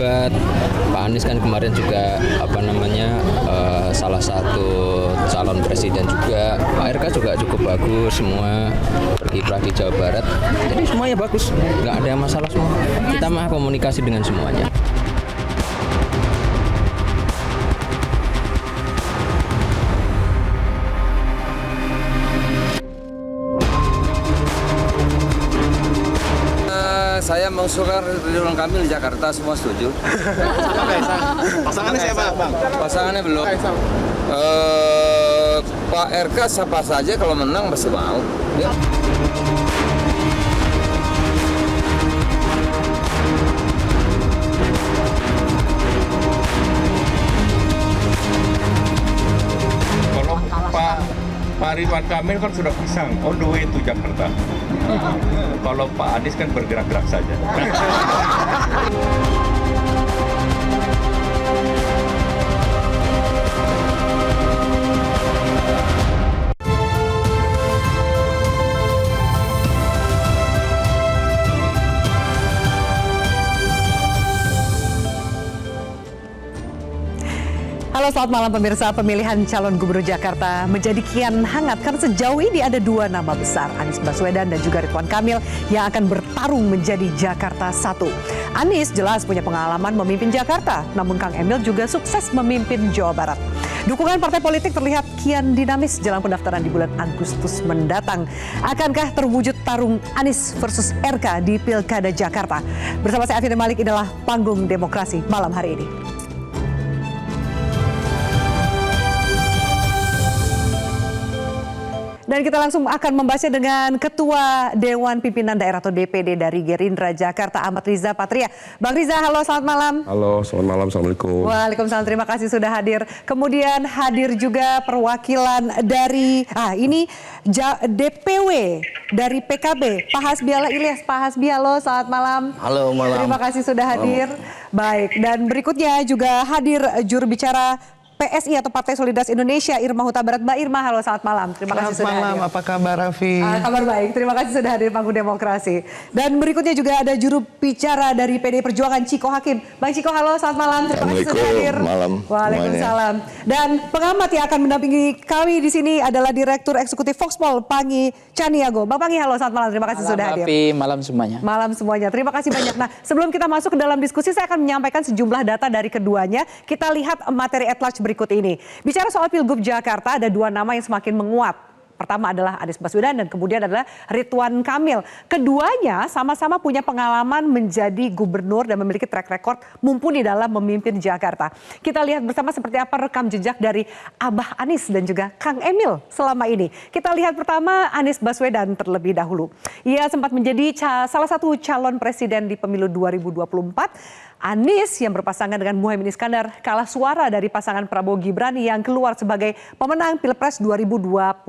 debat. Pak Anies kan kemarin juga salah satu calon presiden juga. Pak RK juga cukup bagus semua kiprah di Jawa Barat. Jadi semuanya bagus, nggak ada masalah semua. Kita mah komunikasi dengan semuanya. Saya mengusulkan Ridwan Kamil di Jakarta, semua setuju. Pasangannya siapa, Bang? Pasangannya belum. Pak RK siapa saja kalau menang pasti mau. Ya. Kalau Pak Ridwan Kamil kan sudah pisang, all the way to Jakarta. Kalau Pak Anies kan bergerak-gerak saja. Halo, selamat malam pemirsa. Pemilihan calon gubernur Jakarta menjadi kian hangat karena sejauh ini ada dua nama besar, Anies Baswedan dan juga Ridwan Kamil, yang akan bertarung menjadi Jakarta 1. Anies jelas punya pengalaman memimpin Jakarta, namun Kang Emil juga sukses memimpin Jawa Barat. Dukungan partai politik terlihat kian dinamis jelang pendaftaran di bulan Agustus mendatang. Akankah terwujud tarung Anies versus RK di Pilkada Jakarta? Bersama saya Afina Malik, inilah Panggung Demokrasi malam hari ini. Dan kita langsung akan membahasnya dengan Ketua Dewan Pimpinan Daerah atau DPD dari Gerindra Jakarta, Ahmad Riza Patria. Bang Riza, halo, selamat malam. Halo, selamat malam. Assalamualaikum. Waalaikumsalam, terima kasih sudah hadir. Kemudian hadir juga perwakilan dari DPW dari PKB, Pak Hasbiala Ilyas. Pak Hasbi, halo, selamat malam. Halo, malam. Terima kasih sudah hadir. Baik, dan berikutnya juga hadir juru bicara PSI atau Partai Solidaritas Indonesia, Irma Huta Barat. Mbak Irma, halo, selamat malam. Terima kasih sudah hadir. Selamat malam, apa kabar Raffi? Kabar baik, terima kasih sudah hadir Panggung Demokrasi. Dan berikutnya juga ada juru bicara dari PDI Perjuangan, Ciko Hakim. Bang Ciko, halo, selamat malam. Terima kasih sudah hadir. Malam. Waalaikumsalam. Dan pengamat yang akan mendampingi kami di sini adalah Direktur Eksekutif Foxpol, Pangi Caniago. Bang Pangi, halo, selamat malam. Terima kasih sudah hadir. Malam semuanya. Malam semuanya. Terima kasih banyak. Nah, sebelum kita masuk ke dalam diskusi, saya akan menyampaikan sejumlah data dari keduanya. Kita lihat materi at large berikut ini. Bicara soal Pilgub Jakarta, ada dua nama yang semakin menguat. Pertama adalah Anies Baswedan dan kemudian adalah Ridwan Kamil. Keduanya sama-sama punya pengalaman menjadi gubernur dan memiliki track record mumpuni dalam memimpin Jakarta. Kita lihat bersama seperti apa rekam jejak dari Abah Anies dan juga Kang Emil selama ini. Kita lihat pertama Anies Baswedan terlebih dahulu. Ia sempat menjadi salah satu calon presiden di pemilu 2024. Anies yang berpasangan dengan Muhaimin Iskandar kalah suara dari pasangan Prabowo Gibran yang keluar sebagai pemenang Pilpres 2024.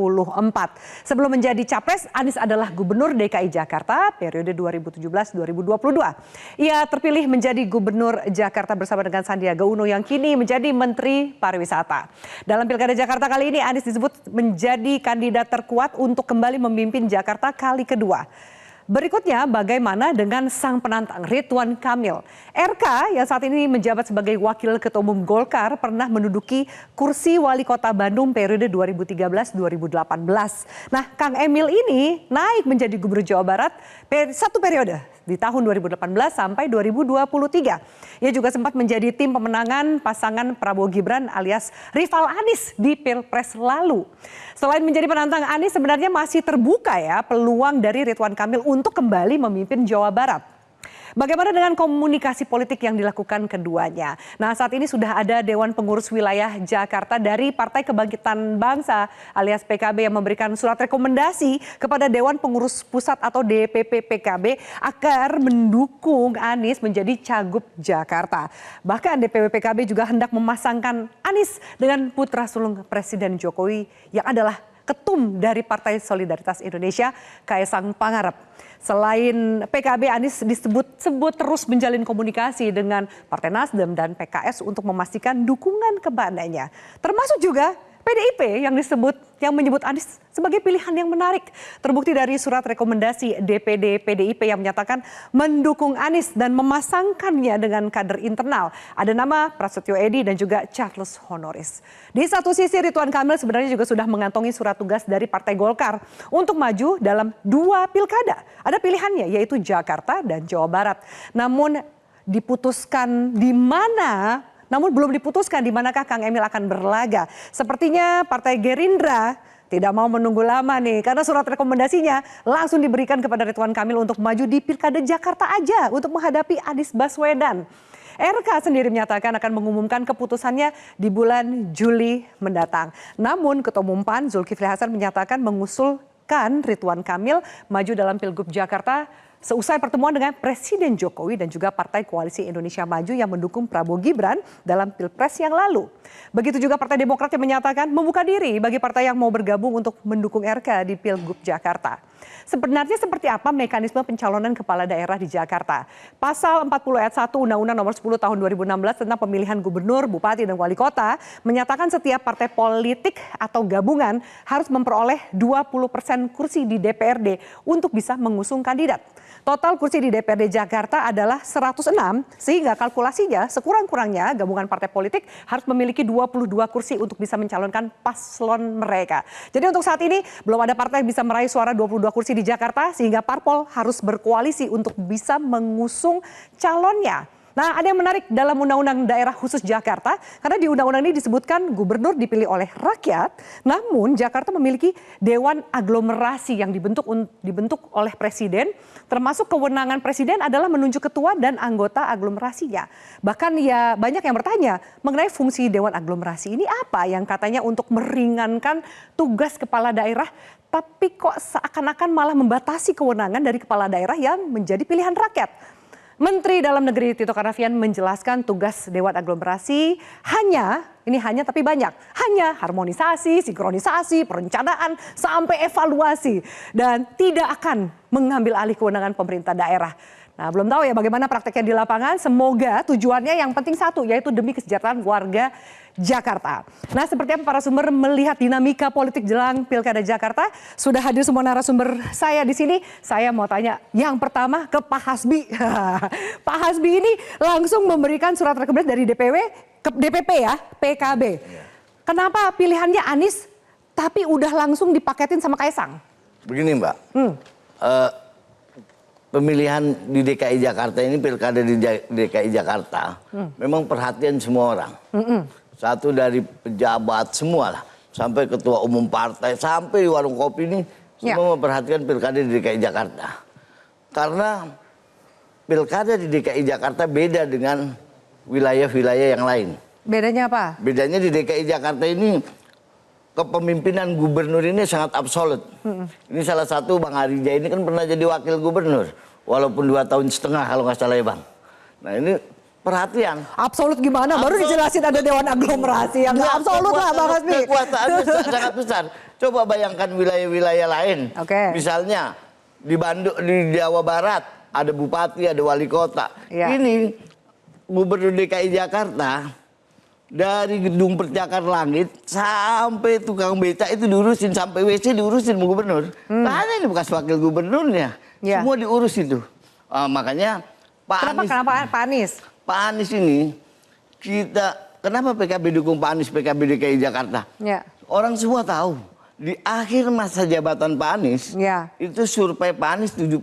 Sebelum menjadi capres, Anies adalah Gubernur DKI Jakarta periode 2017-2022. Ia terpilih menjadi Gubernur Jakarta bersama dengan Sandiaga Uno yang kini menjadi Menteri Pariwisata. Dalam Pilkada Jakarta kali ini, Anies disebut menjadi kandidat terkuat untuk kembali memimpin Jakarta kali kedua. Berikutnya, bagaimana dengan sang penantang Ridwan Kamil? RK yang saat ini menjabat sebagai Wakil Ketua Umum Golkar pernah menduduki kursi Wali Kota Bandung periode 2013-2018. Nah, Kang Emil ini naik menjadi Gubernur Jawa Barat satu periode di tahun 2018 sampai 2023. Ia juga sempat menjadi tim pemenangan pasangan Prabowo Gibran alias rival Anies di Pilpres lalu. Selain menjadi penantang, Anies sebenarnya masih terbuka ya peluang dari Ridwan Kamil untuk kembali memimpin Jawa Barat. Bagaimana dengan komunikasi politik yang dilakukan keduanya? Nah, saat ini sudah ada Dewan Pengurus Wilayah Jakarta dari Partai Kebangkitan Bangsa alias PKB yang memberikan surat rekomendasi kepada Dewan Pengurus Pusat atau DPP PKB agar mendukung Anies menjadi Cagup Jakarta. Bahkan DPP PKB juga hendak memasangkan Anies dengan putra sulung Presiden Jokowi yang adalah ketum dari Partai Solidaritas Indonesia, Kaisang Pangarep. Selain PKB, Anies disebut terus menjalin komunikasi dengan Partai Nasdem dan PKS untuk memastikan dukungan kepadanya. Termasuk juga PDIP yang menyebut Anies sebagai pilihan yang menarik. Terbukti dari surat rekomendasi DPD PDIP yang menyatakan mendukung Anies dan memasangkannya dengan kader internal. Ada nama Prasetyo Edy dan juga Charles Honoris. Di satu sisi Ridwan Kamil sebenarnya juga sudah mengantongi surat tugas dari Partai Golkar untuk maju dalam 2 pilkada. Ada pilihannya yaitu Jakarta dan Jawa Barat. Namun belum diputuskan di manakah Kang Emil akan berlaga. Sepertinya Partai Gerindra tidak mau menunggu lama nih, karena surat rekomendasinya langsung diberikan kepada Ridwan Kamil untuk maju di Pilkada Jakarta aja untuk menghadapi Anies Baswedan. RK sendiri menyatakan akan mengumumkan keputusannya di bulan Juli mendatang. Namun Ketua Umum PAN Zulkifli Hasan menyatakan mengusulkan Ridwan Kamil maju dalam Pilgub Jakarta seusai pertemuan dengan Presiden Jokowi dan juga Partai Koalisi Indonesia Maju yang mendukung Prabowo Gibran dalam Pilpres yang lalu. Begitu juga Partai Demokrat yang menyatakan membuka diri bagi partai yang mau bergabung untuk mendukung RK di Pilgub Jakarta. Sebenarnya seperti apa mekanisme pencalonan kepala daerah di Jakarta? Pasal 40 ayat 1 Undang-Undang Nomor 10 Tahun 2016 tentang pemilihan gubernur, bupati, dan wali kota menyatakan setiap partai politik atau gabungan harus memperoleh 20% kursi di DPRD untuk bisa mengusung kandidat. Total kursi di DPRD Jakarta adalah 106, sehingga kalkulasinya sekurang-kurangnya gabungan partai politik harus memiliki 22 kursi untuk bisa mencalonkan paslon mereka. Jadi untuk saat ini belum ada partai yang bisa meraih suara 22 kursi di Jakarta, sehingga parpol harus berkoalisi untuk bisa mengusung calonnya. Nah, ada yang menarik dalam Undang-Undang Daerah Khusus Jakarta, karena di undang-undang ini disebutkan gubernur dipilih oleh rakyat, namun Jakarta memiliki Dewan Aglomerasi yang dibentuk oleh presiden, termasuk kewenangan presiden adalah menunjuk ketua dan anggota aglomerasinya. Bahkan ya banyak yang bertanya mengenai fungsi Dewan Aglomerasi ini apa, yang katanya untuk meringankan tugas kepala daerah, tapi kok seakan-akan malah membatasi kewenangan dari kepala daerah yang menjadi pilihan rakyat. Menteri Dalam Negeri Tito Karnavian menjelaskan tugas Dewan Aglomerasi hanya harmonisasi, sinkronisasi, perencanaan, sampai evaluasi, dan tidak akan mengambil alih kewenangan pemerintah daerah. Nah, belum tahu ya bagaimana prakteknya di lapangan. Semoga tujuannya yang penting satu, yaitu demi kesejahteraan warga Jakarta. Nah, seperti apa para sumber melihat dinamika politik jelang Pilkada Jakarta? Sudah hadir semua narasumber saya di sini. Saya mau tanya yang pertama ke Pak Hasbi. Pak Hasbi ini langsung memberikan surat rekomendasi dari DPP ya, PKB. Kenapa pilihannya Anies tapi udah langsung dipaketin sama Kaisang? Begini Mbak, pemilihan di DKI Jakarta ini, pilkada di DKI Jakarta, memang perhatian semua orang. Satu dari pejabat semua lah, sampai ketua umum partai, sampai di warung kopi ini, semua memperhatikan pilkada di DKI Jakarta. Karena pilkada di DKI Jakarta beda dengan wilayah-wilayah yang lain. Bedanya apa? Bedanya di DKI Jakarta ini, kepemimpinan gubernur ini sangat absolut. Ini salah satu Bang Arija ini kan pernah jadi wakil gubernur, walaupun 2,5 tahun kalau nggak salah ya Bang. Nah ini perhatian. Absolut gimana? Baru dijelasin ada Dewan Aglomerasi yang nggak absolut lah Bang Hasbi. Kekuasaannya sangat besar. Coba bayangkan wilayah-wilayah lain. Misalnya di Jawa Barat ada bupati, ada wali kota. Ini gubernur DKI Jakarta, dari gedung percakar langit sampai tukang beca itu diurusin, sampai WC diurusin sama gubernur. Karena ini bekas wakil gubernurnya, semua diurus itu. Makanya kenapa Pak Anies? Pak Anies ini kenapa PKB dukung Pak Anies, PKB DKI Jakarta? Orang semua tahu di akhir masa jabatan Pak Anies itu survei Pak Anies 70%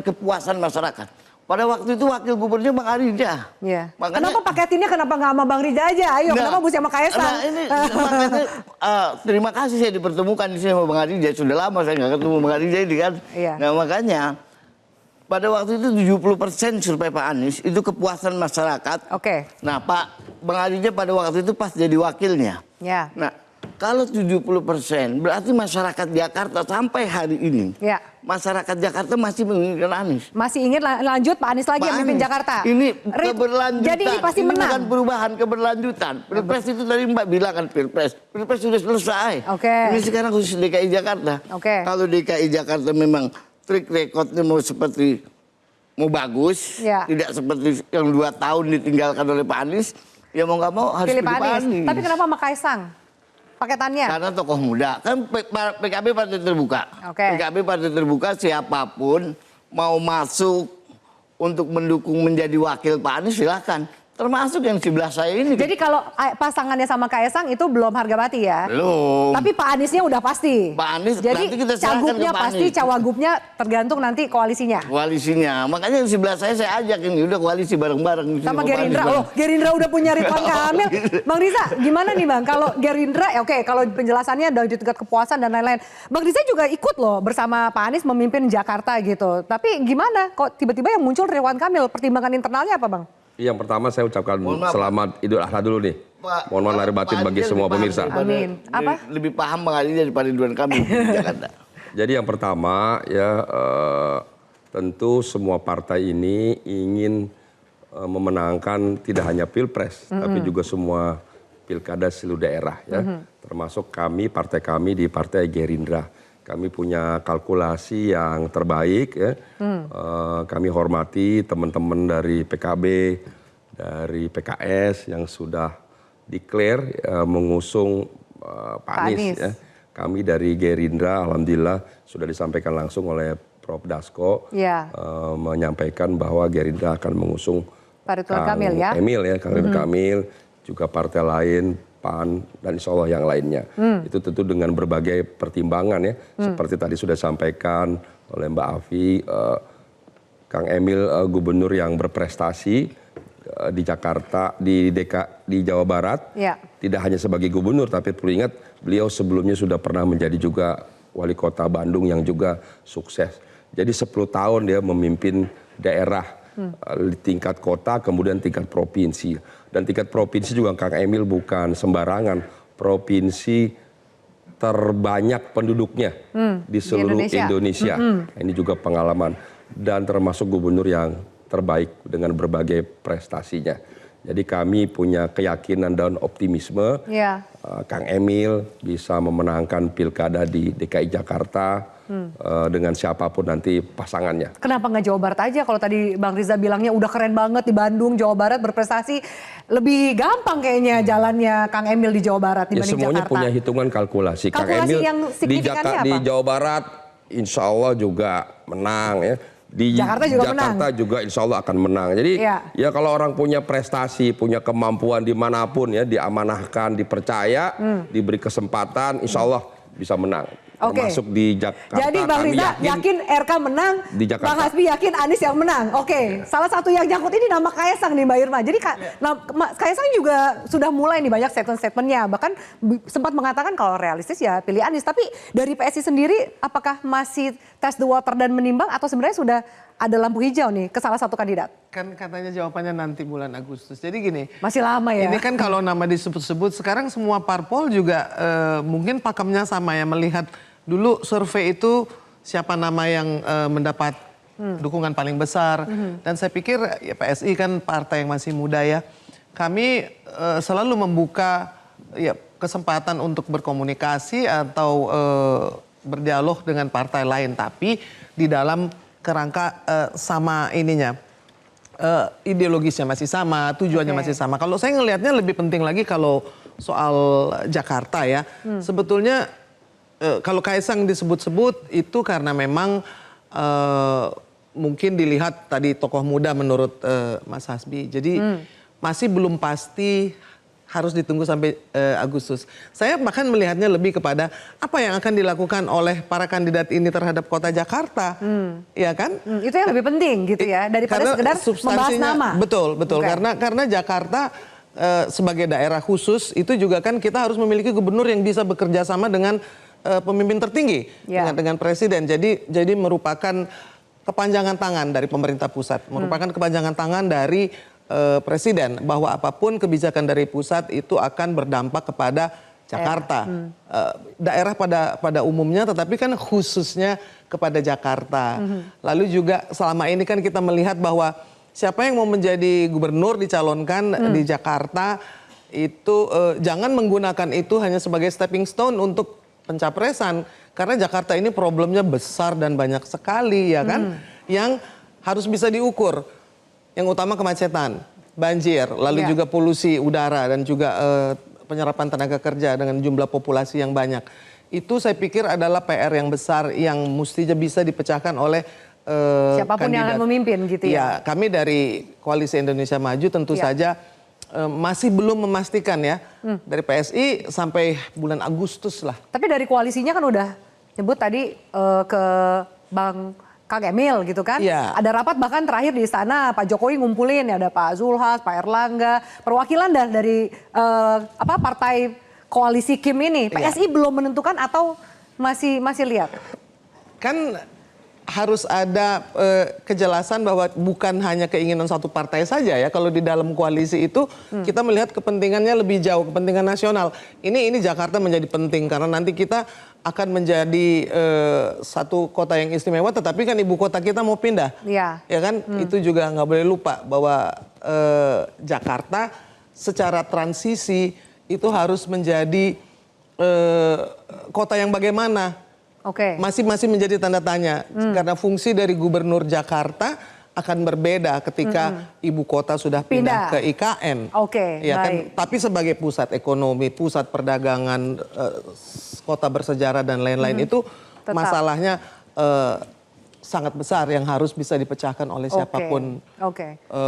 kepuasan masyarakat. Pada waktu itu wakil gubernurnya Bang Arija. Makanya, kenapa paketinnya kenapa nggak sama Bang Rija aja? Ayo, kenapa mesti sama Kaisang? Nah, ini makanya terima kasih saya dipertemukan di sini sama Bang Arija. Sudah lama saya nggak ketemu Bang Arija ini kan. Nah makanya pada waktu itu 70% survei Pak Anies itu kepuasan masyarakat. Nah Bang Arija pada waktu itu pas jadi wakilnya. Nah kalau 70% berarti masyarakat Jakarta sampai hari ini, masyarakat Jakarta masih menginginkan Anies. Masih ingin lanjut Pak Anies lagi yang memimpin Jakarta. Ini keberlanjutan. Jadi ini pasti menang. Ini bukan perubahan, keberlanjutan. Pilpres itu tadi Mbak bilang kan Pilpres sudah selesai. Ini sekarang khusus DKI Jakarta. Kalau DKI Jakarta memang trik recordnya mau bagus, tidak seperti yang 2 tahun ditinggalkan oleh Pak Anies, ya mau nggak mau harus pilih Pak Anies. Tapi kenapa sama Kaisang? paketannya. Karena tokoh muda kan PKB partai terbuka. Oke. PKB partai terbuka, siapapun mau masuk untuk mendukung menjadi wakil Pak Anies silakan. Termasuk yang sebelah saya ini. Jadi kalau pasangannya sama Kaisang itu belum harga mati ya? Belum. Tapi Pak Aniesnya udah pasti. Pak Anies, jadi nanti kita serahkan cagupnya ke Pak pasti, Anies. cawagupnya tergantung nanti koalisinya. Koalisinya. Makanya yang sebelah saya ajak ini udah koalisi bareng-bareng. Sama Gerindra. Oh, Gerindra udah punya Ridwan Kamil. Bang Riza, gimana nih Bang? Kalau Gerindra, oke, kalau penjelasannya dari tingkat kepuasan dan lain-lain. Bang Riza juga ikut loh bersama Pak Anies memimpin Jakarta gitu. Tapi gimana? Kok tiba-tiba yang muncul Ridwan Kamil? Pertimbangan internalnya apa Bang? Yang pertama saya ucapkan selamat Idul Adha dulu nih. Mohon maaf lahir batin bagi semua pemirsa. Amin. Apa? Lebih paham Bang Ali daripada Ridwan Kamil di Jakarta. Jadi yang pertama ya tentu semua partai ini ingin memenangkan tidak hanya Pilpres, tapi juga semua pilkada seluruh daerah ya. Termasuk partai kami di Partai Gerindra. Kami punya kalkulasi yang terbaik ya. Kami hormati teman-teman dari PKB, dari PKS yang sudah declare mengusung Pak Anies. Ya. Kami dari Gerindra alhamdulillah sudah disampaikan langsung oleh Prof. Dasko menyampaikan bahwa Gerindra akan mengusung Pak Ridwan Kamil ya. Kang Ridwan Kamil, juga partai lain, PAN, dan insya Allah yang lainnya. Itu tentu dengan berbagai pertimbangan ya. Seperti tadi sudah disampaikan oleh Mbak Afi, Kang Emil gubernur yang berprestasi di Jakarta, di Jawa Barat. Ya. Tidak hanya sebagai gubernur, tapi perlu ingat beliau sebelumnya sudah pernah menjadi juga wali kota Bandung yang juga sukses. Jadi 10 tahun dia memimpin daerah di tingkat kota, kemudian tingkat provinsi. Dan tingkat provinsi juga Kang Emil bukan sembarangan. Provinsi terbanyak penduduknya di seluruh Indonesia. Ini juga pengalaman. Dan termasuk gubernur yang terbaik dengan berbagai prestasinya. Jadi kami punya keyakinan dan optimisme Kang Emil bisa memenangkan pilkada di DKI Jakarta dengan siapapun nanti pasangannya. Kenapa nggak Jawa Barat aja? Kalau tadi Bang Riza bilangnya udah keren banget di Bandung, Jawa Barat berprestasi, lebih gampang kayaknya jalannya Kang Emil di Jawa Barat dibanding semuanya Jakarta. punya hitungan kalkulasi. Kang Kalkulasi Emil yang signifikannya apa? di Jawa Barat insya Allah juga menang ya. Di Jakarta juga insya Allah akan menang. Jadi ya kalau orang punya prestasi, punya kemampuan dimanapun ya, diamanahkan, dipercaya, diberi kesempatan, insya Allah bisa menang. Termasuk di Jakarta. Jadi Bang Riza yakin RK menang, Bang Hasbi yakin Anies yang menang. Oke, salah satu yang nyangkut ini nama Kaisang nih Mbak Irma. Jadi Kaisang juga sudah mulai nih banyak statement-statementnya. Bahkan sempat mengatakan kalau realistis ya pilih Anies. Tapi dari PSI sendiri apakah masih test the water dan menimbang atau sebenarnya sudah ada lampu hijau nih ke salah satu kandidat? Kan katanya jawabannya nanti bulan Agustus. Jadi gini. Masih lama ya. Ini kan kalau nama disebut-sebut sekarang semua parpol juga mungkin pakemnya sama ya, melihat dulu survei itu siapa nama yang mendapat dukungan paling besar. Dan saya pikir ya PSI kan partai yang masih muda ya. Kami selalu membuka ya kesempatan untuk berkomunikasi atau berdialog dengan partai lain. Tapi di dalam kerangka sama ininya. Ideologisnya masih sama, tujuannya masih sama. Kalau saya ngelihatnya lebih penting lagi kalau soal Jakarta ya. Sebetulnya kalau Kaisang disebut-sebut itu karena memang mungkin dilihat tadi tokoh muda menurut Mas Hasbi. Jadi masih belum pasti, harus ditunggu sampai Agustus. Saya bahkan melihatnya lebih kepada apa yang akan dilakukan oleh para kandidat ini terhadap kota Jakarta. Ya kan? Itu yang lebih penting gitu ya, daripada sekedar membahas nama. Betul, betul. Karena Jakarta sebagai daerah khusus itu juga kan kita harus memiliki gubernur yang bisa bekerja sama dengan pemimpin tertinggi dengan presiden. Jadi merupakan kepanjangan tangan dari pemerintah pusat, merupakan kepanjangan tangan dari presiden, bahwa apapun kebijakan dari pusat itu akan berdampak kepada Jakarta. Daerah pada umumnya, tetapi kan khususnya kepada Jakarta. Lalu juga selama ini kan kita melihat bahwa siapa yang mau menjadi gubernur dicalonkan di Jakarta itu jangan menggunakan itu hanya sebagai stepping stone untuk pencapresan, karena Jakarta ini problemnya besar dan banyak sekali ya kan, yang harus bisa diukur. Yang utama kemacetan, banjir, lalu juga polusi udara dan juga penyerapan tenaga kerja dengan jumlah populasi yang banyak. Itu saya pikir adalah PR yang besar yang mestinya bisa dipecahkan oleh siapapun yang akan memimpin gitu ya. Ya, kami dari Koalisi Indonesia Maju tentu saja masih belum memastikan ya dari PSI sampai bulan Agustus lah. Tapi dari koalisinya kan udah nyebut tadi ke Bang Kang Emil gitu kan. Iya. Ada rapat bahkan terakhir di istana Pak Jokowi ngumpulin ya, ada Pak Zulhas, Pak Erlangga, perwakilan dari partai koalisi Kim ini. PSI belum menentukan atau masih lihat? Kan harus ada kejelasan bahwa bukan hanya keinginan satu partai saja ya. Kalau di dalam koalisi itu kita melihat kepentingannya lebih jauh, kepentingan nasional. Ini Jakarta menjadi penting karena nanti kita akan menjadi satu kota yang istimewa, tetapi kan ibu kota kita mau pindah. Iya. Ya kan, itu juga nggak boleh lupa bahwa Jakarta secara transisi itu harus menjadi kota yang bagaimana. Oke. Masih menjadi tanda tanya karena fungsi dari Gubernur Jakarta akan berbeda ketika ibu kota sudah pindah ke IKN. Oke, ya kan, baik. tapi sebagai pusat ekonomi, pusat perdagangan, kota bersejarah dan lain-lain itu Tetap. masalahnya sangat besar yang harus bisa dipecahkan oleh siapapun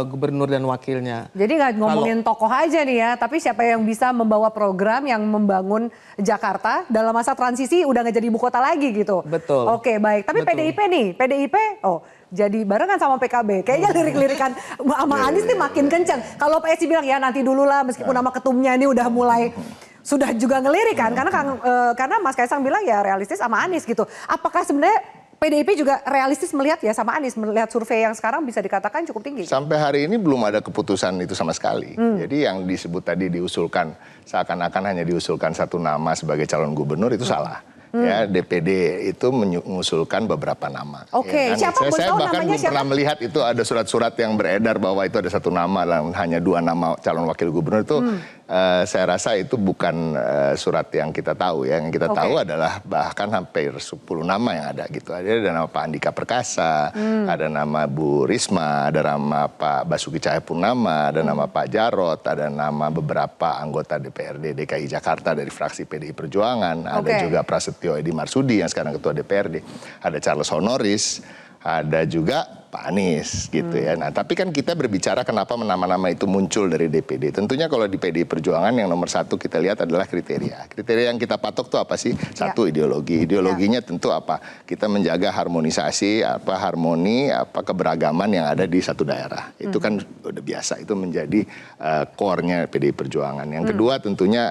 gubernur dan wakilnya. Jadi nggak ngomongin tokoh aja nih ya, tapi siapa yang bisa membawa program yang membangun Jakarta dalam masa transisi udah nggak jadi ibu kota lagi gitu. Betul. Oke, baik. Tapi Betul. PDIP jadi barengan sama PKB. Kayaknya lirik-lirikan sama Anies nih makin kencang. Kalau PSI bilang ya nanti dulu lah, meskipun nama ketumnya ini udah mulai sudah juga ngelirik kan, karena Mas Kaisang bilang ya realistis sama Anies gitu. Apakah sebenarnya PDIP juga realistis melihat ya sama Anies, melihat survei yang sekarang bisa dikatakan cukup tinggi? Sampai hari ini belum ada keputusan itu sama sekali. Jadi yang disebut tadi diusulkan, seakan-akan hanya diusulkan satu nama sebagai calon gubernur itu salah. Ya, DPD itu mengusulkan beberapa nama. Oke, ya kan? siapa Saya bahkan namanya, belum pernah melihat itu ada surat-surat yang beredar bahwa itu ada satu nama dan hanya 2 nama calon wakil gubernur itu. Saya rasa itu bukan surat yang kita tahu ya. Yang kita tahu adalah bahkan hampir 10 nama yang ada gitu. Ada nama Pak Andika Perkasa, ada nama Bu Risma, ada nama Pak Basuki Cahayapurnama, ada nama Pak Jarot, ada nama beberapa anggota DPRD DKI Jakarta dari fraksi PDI Perjuangan, ada juga Prasetyo Edi Marsudi yang sekarang ketua DPRD, ada Charles Honoris, ada juga Pak Anies gitu ya. Nah, tapi kan kita berbicara kenapa nama-nama itu muncul dari DPD. Tentunya kalau di PDI Perjuangan yang nomor 1 kita lihat adalah kriteria. Kriteria yang kita patok tuh apa sih? Satu, ideologi. Ideologinya tentu apa? Kita menjaga harmonisasi, harmoni, keberagaman yang ada di satu daerah. Itu kan udah biasa. Itu menjadi core-nya PDI Perjuangan. Yang kedua tentunya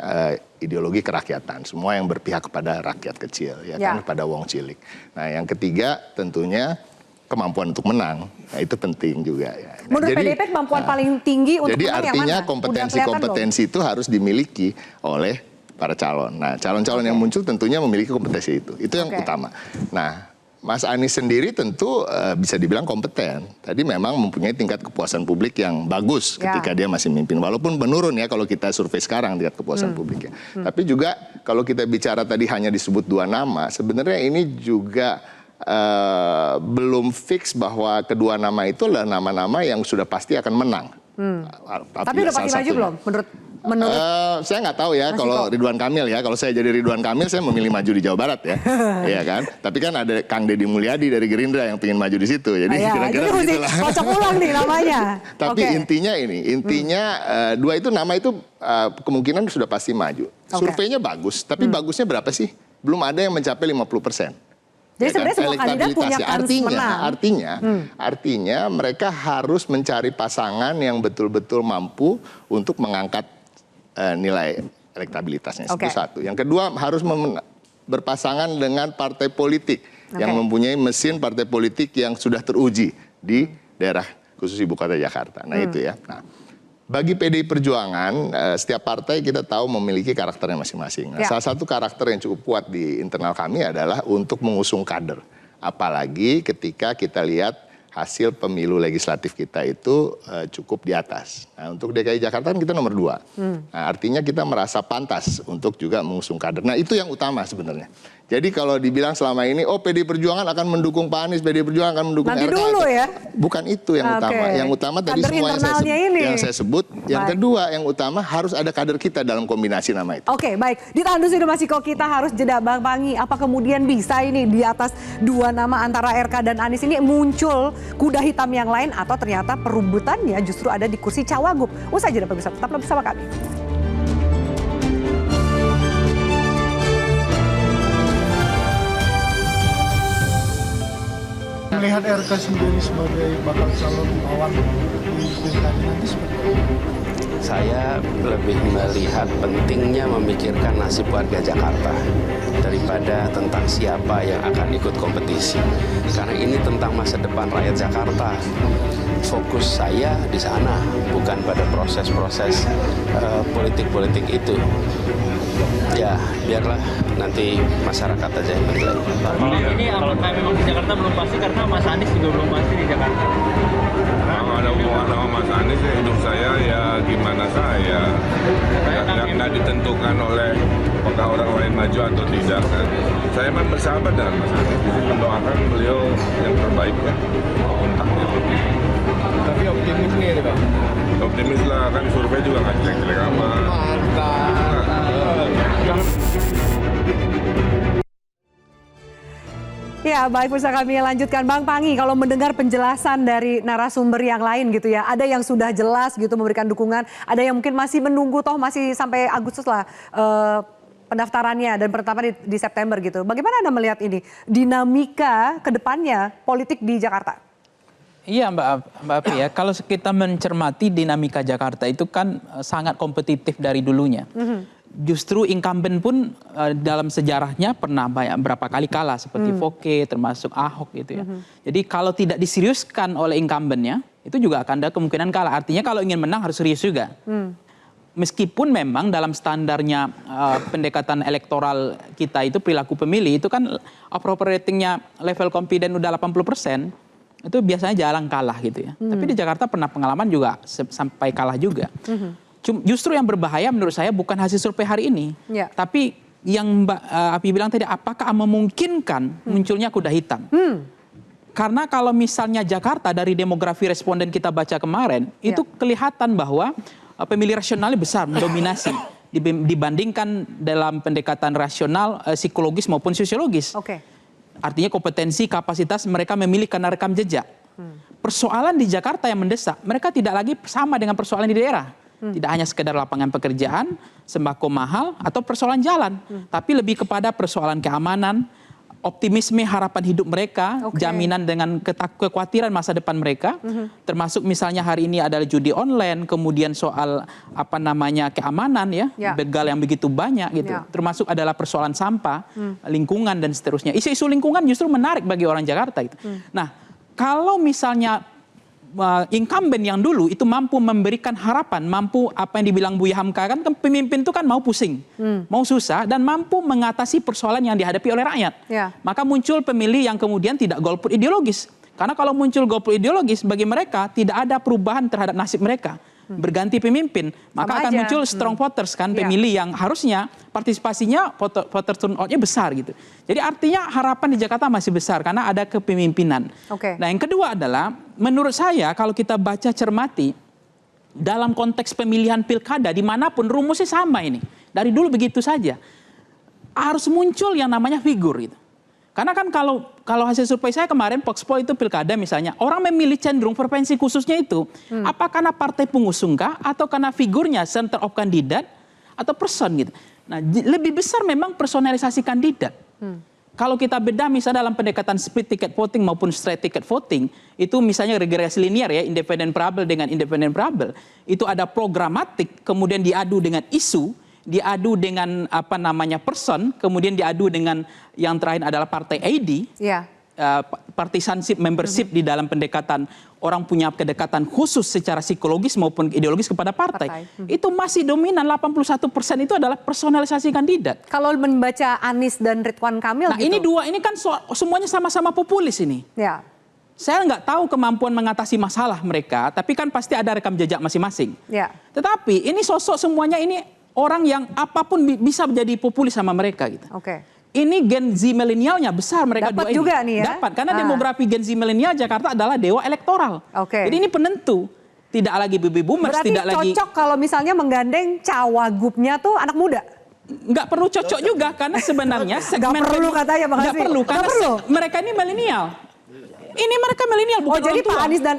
ideologi kerakyatan. Semua yang berpihak kepada rakyat kecil, ya kan, pada wong cilik. Nah, yang ketiga tentunya kemampuan untuk menang, nah itu penting juga ya. Nah, menurut PDIP kemampuan paling tinggi untuk menang yang mana? Jadi artinya kompetensi-kompetensi itu harus dimiliki oleh para calon. Nah, calon-calon yang muncul tentunya memiliki kompetensi itu. Itu yang utama. Nah, Mas Anies sendiri tentu bisa dibilang kompeten. Tadi memang mempunyai tingkat kepuasan publik yang bagus ketika dia masih memimpin. Walaupun menurun ya kalau kita survei sekarang tingkat kepuasan publiknya. Tapi juga kalau kita bicara tadi hanya disebut 2 nama, sebenarnya ini juga belum fix bahwa kedua nama itu adalah nama-nama yang sudah pasti akan menang. Tapi udah pasti maju belum? Menurut saya nggak tahu ya kalau Ridwan Kamil ya. Kalau saya jadi Ridwan Kamil saya memilih maju di Jawa Barat ya. Iya kan? Tapi kan ada Kang Deddy Mulyadi dari Gerindra yang ingin maju di situ. Jadi kira-kira begitulah. Kocok ulang nih namanya. Tapi intinya dua itu nama itu kemungkinan sudah pasti maju. Surveinya bagus, tapi bagusnya berapa sih? Belum ada yang mencapai 50%. Jadi sebenarnya semua kandidat punya kans menang. Artinya mereka harus mencari pasangan yang betul-betul mampu untuk mengangkat nilai elektabilitasnya. Itu satu. Yang kedua harus berpasangan dengan partai politik yang mempunyai mesin partai politik yang sudah teruji di daerah khusus ibu kota Jakarta. Nah itu ya. Nah, bagi PDI Perjuangan, setiap partai kita tahu memiliki karakternya masing-masing. Nah, salah satu karakter yang cukup kuat di internal kami adalah untuk mengusung kader. Apalagi ketika kita lihat hasil pemilu legislatif kita itu cukup di atas. Nah, untuk DKI Jakarta kan kita nomor 2. Nah, artinya kita merasa pantas untuk juga mengusung kader. Nah, itu yang utama sebenarnya. Jadi kalau dibilang selama ini, oh PD Perjuangan akan mendukung Pak Anies, PD Perjuangan akan mendukung Nanti RK. dulu ya. Bukan itu yang utama. Yang utama tadi Kader semua internalnya yang saya sebut. Yang kedua, yang utama harus ada kader kita dalam kombinasi nama itu. Oke, baik. Ditahan dulu Mas Ciko, kita harus jeda Bang Pangi. Apa kemudian bisa ini di atas 2 nama antara RK dan Anies ini muncul kuda hitam yang lain atau ternyata perebutannya justru ada di kursi Cawagup? Usai jeda pemirsa, tetaplah bersama kami. Melihat RK sendiri sebagai bakal calon lawan di pilkada nanti seperti apa? Saya lebih melihat pentingnya memikirkan nasib warga Jakarta daripada tentang siapa yang akan ikut kompetisi. Karena ini tentang masa depan rakyat Jakarta. Fokus saya di sana, bukan pada proses-proses politik-politik itu. Ya, biarlah nanti masyarakat aja yang menilai. Ini apakah memang di Jakarta belum pasti karena Mas Anies juga belum pasti di Jakarta? Kalau ada hubungan sama Mas Anies, ya hidup saya ya gimana saya. Nggak ditentukan oleh apakah orang lain maju atau tidak. Kan. Saya memang bersahabat dengan Mas Anies. Mendoakan beliau yang terbaik ya. Kontaknya. Tapi optimis nih Pak? Optimis lah, kan survei juga nggak jelek-jelek amat. Mantap. Ya, baik, pemirsa, kami lanjutkan. Bang Pangi, kalau mendengar penjelasan dari narasumber yang lain gitu ya, ada yang sudah jelas gitu memberikan dukungan, ada yang mungkin masih menunggu, toh masih sampai Agustus lah pendaftarannya dan penetapan di September gitu. Bagaimana Anda melihat ini dinamika ke depannya politik di Jakarta? Iya Mbak Api ya, kalau kita mencermati dinamika Jakarta itu kan sangat kompetitif dari dulunya. Justru incumbent pun dalam sejarahnya pernah berapa kali kalah seperti Foke termasuk Ahok gitu ya. Jadi kalau tidak diseriuskan oleh incumbentnya itu juga akan ada kemungkinan kalah. Artinya kalau ingin menang harus serius juga. Meskipun memang dalam standarnya pendekatan elektoral kita itu perilaku pemilih itu kan approval ratingnya level confident udah 80%. Itu biasanya jarang kalah gitu ya. Tapi di Jakarta pernah pengalaman juga sampai kalah juga. Justru yang berbahaya menurut saya bukan hasil survei hari ini. Tapi yang Mbak Api bilang tadi, apakah memungkinkan munculnya kuda hitam? Karena kalau misalnya Jakarta dari demografi responden kita baca kemarin, itu kelihatan bahwa pemilih rasionalnya besar, mendominasi. Dibandingkan dalam pendekatan rasional, psikologis maupun sosiologis. Artinya kompetensi, kapasitas mereka memilih karena rekam jejak. Persoalan di Jakarta yang mendesak, mereka tidak lagi sama dengan persoalan di daerah. Tidak hanya sekedar lapangan pekerjaan, sembako mahal, atau persoalan jalan. Tapi lebih kepada persoalan keamanan, optimisme harapan hidup mereka, jaminan dengan kekhawatiran masa depan mereka. Termasuk misalnya hari ini adalah judi online, kemudian soal keamanan ya, begal yang begitu banyak gitu. Termasuk adalah persoalan sampah, lingkungan dan seterusnya. Isu-isu lingkungan justru menarik bagi orang Jakarta itu. Nah, kalau misalnya incumbent yang dulu itu mampu memberikan harapan, mampu apa yang dibilang Buya Hamka kan pemimpin itu kan mau pusing, mau susah dan mampu mengatasi persoalan yang dihadapi oleh rakyat. Maka muncul pemilih yang kemudian tidak golput ideologis. Karena kalau muncul golput ideologis bagi mereka tidak ada perubahan terhadap nasib mereka. Berganti pemimpin, maka akan muncul strong voters kan, pemilih yang harusnya partisipasinya voter turnout-nya besar gitu. Jadi artinya harapan di Jakarta masih besar karena ada kepemimpinan. Nah yang kedua adalah menurut saya kalau kita baca cermati dalam konteks pemilihan pilkada dimanapun rumusnya sama ini. Dari dulu begitu saja. Harus muncul yang namanya figur gitu. Karena kan kalau hasil survei saya kemarin Voxpol itu pilkada misalnya, orang memilih cenderung preferensi khususnya itu, apa karena partai pengusung kah, atau karena figurnya center of kandidat, atau person gitu. Nah lebih besar memang personalisasi kandidat. Kalau kita beda misalnya dalam pendekatan split ticket voting maupun straight ticket voting, itu misalnya regresi linear ya, independent variable dengan independent variable, itu ada programatik, kemudian diadu dengan isu, diadu dengan person, kemudian diadu dengan yang terakhir adalah partai ID, partisanship, membership di dalam pendekatan orang punya kedekatan khusus secara psikologis maupun ideologis kepada partai. Itu masih dominan 81% itu adalah personalisasi kandidat. Kalau membaca Anies dan Ridwan Kamil nah gitu. Ini dua, ini kan semuanya sama-sama populis ini. Saya nggak tahu kemampuan mengatasi masalah mereka, tapi kan pasti ada rekam jejak masing-masing. Ya. Tetapi ini sosok semuanya ini orang yang apapun bisa menjadi populis sama mereka gitu. Oke. Ini Gen Z milenialnya besar mereka Dapat dua ini. juga nih ya. Dapat, karena demografi Gen Z milenial Jakarta adalah dewa elektoral. Oke. Jadi ini penentu. Tidak lagi baby boomers, Berarti tidak lagi... cocok kalau misalnya menggandeng cawagupnya tuh anak muda? Nggak perlu cocok juga, karena sebenarnya segmen... Nggak perlu katanya Bang Nggak Hasbi. perlu, Nggak karena perlu. mereka ini milenial. Ini mereka milenial, bukan Oh jadi orang tua. Pak Anies dan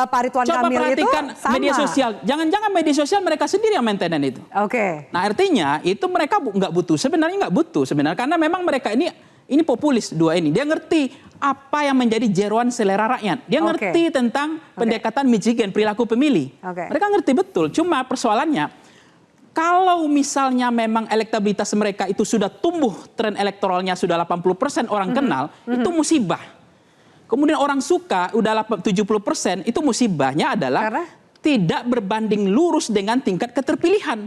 Pak Ridwan Coba Kamil itu perhatikan sama? media sosial. Jangan-jangan media sosial mereka sendiri yang maintain itu. Oke. Nah artinya itu mereka nggak butuh. Sebenarnya nggak butuh sebenarnya. Karena memang mereka ini populis dua ini. Dia ngerti apa yang menjadi jeroan selera rakyat. Dia ngerti tentang pendekatan Michigan, perilaku pemilih. Mereka ngerti betul. Cuma persoalannya, kalau misalnya memang elektabilitas mereka itu sudah tumbuh, tren elektoralnya sudah 80% orang kenal, itu musibah. Kemudian orang suka udah 70%, itu musibahnya adalah tidak berbanding lurus dengan tingkat keterpilihan.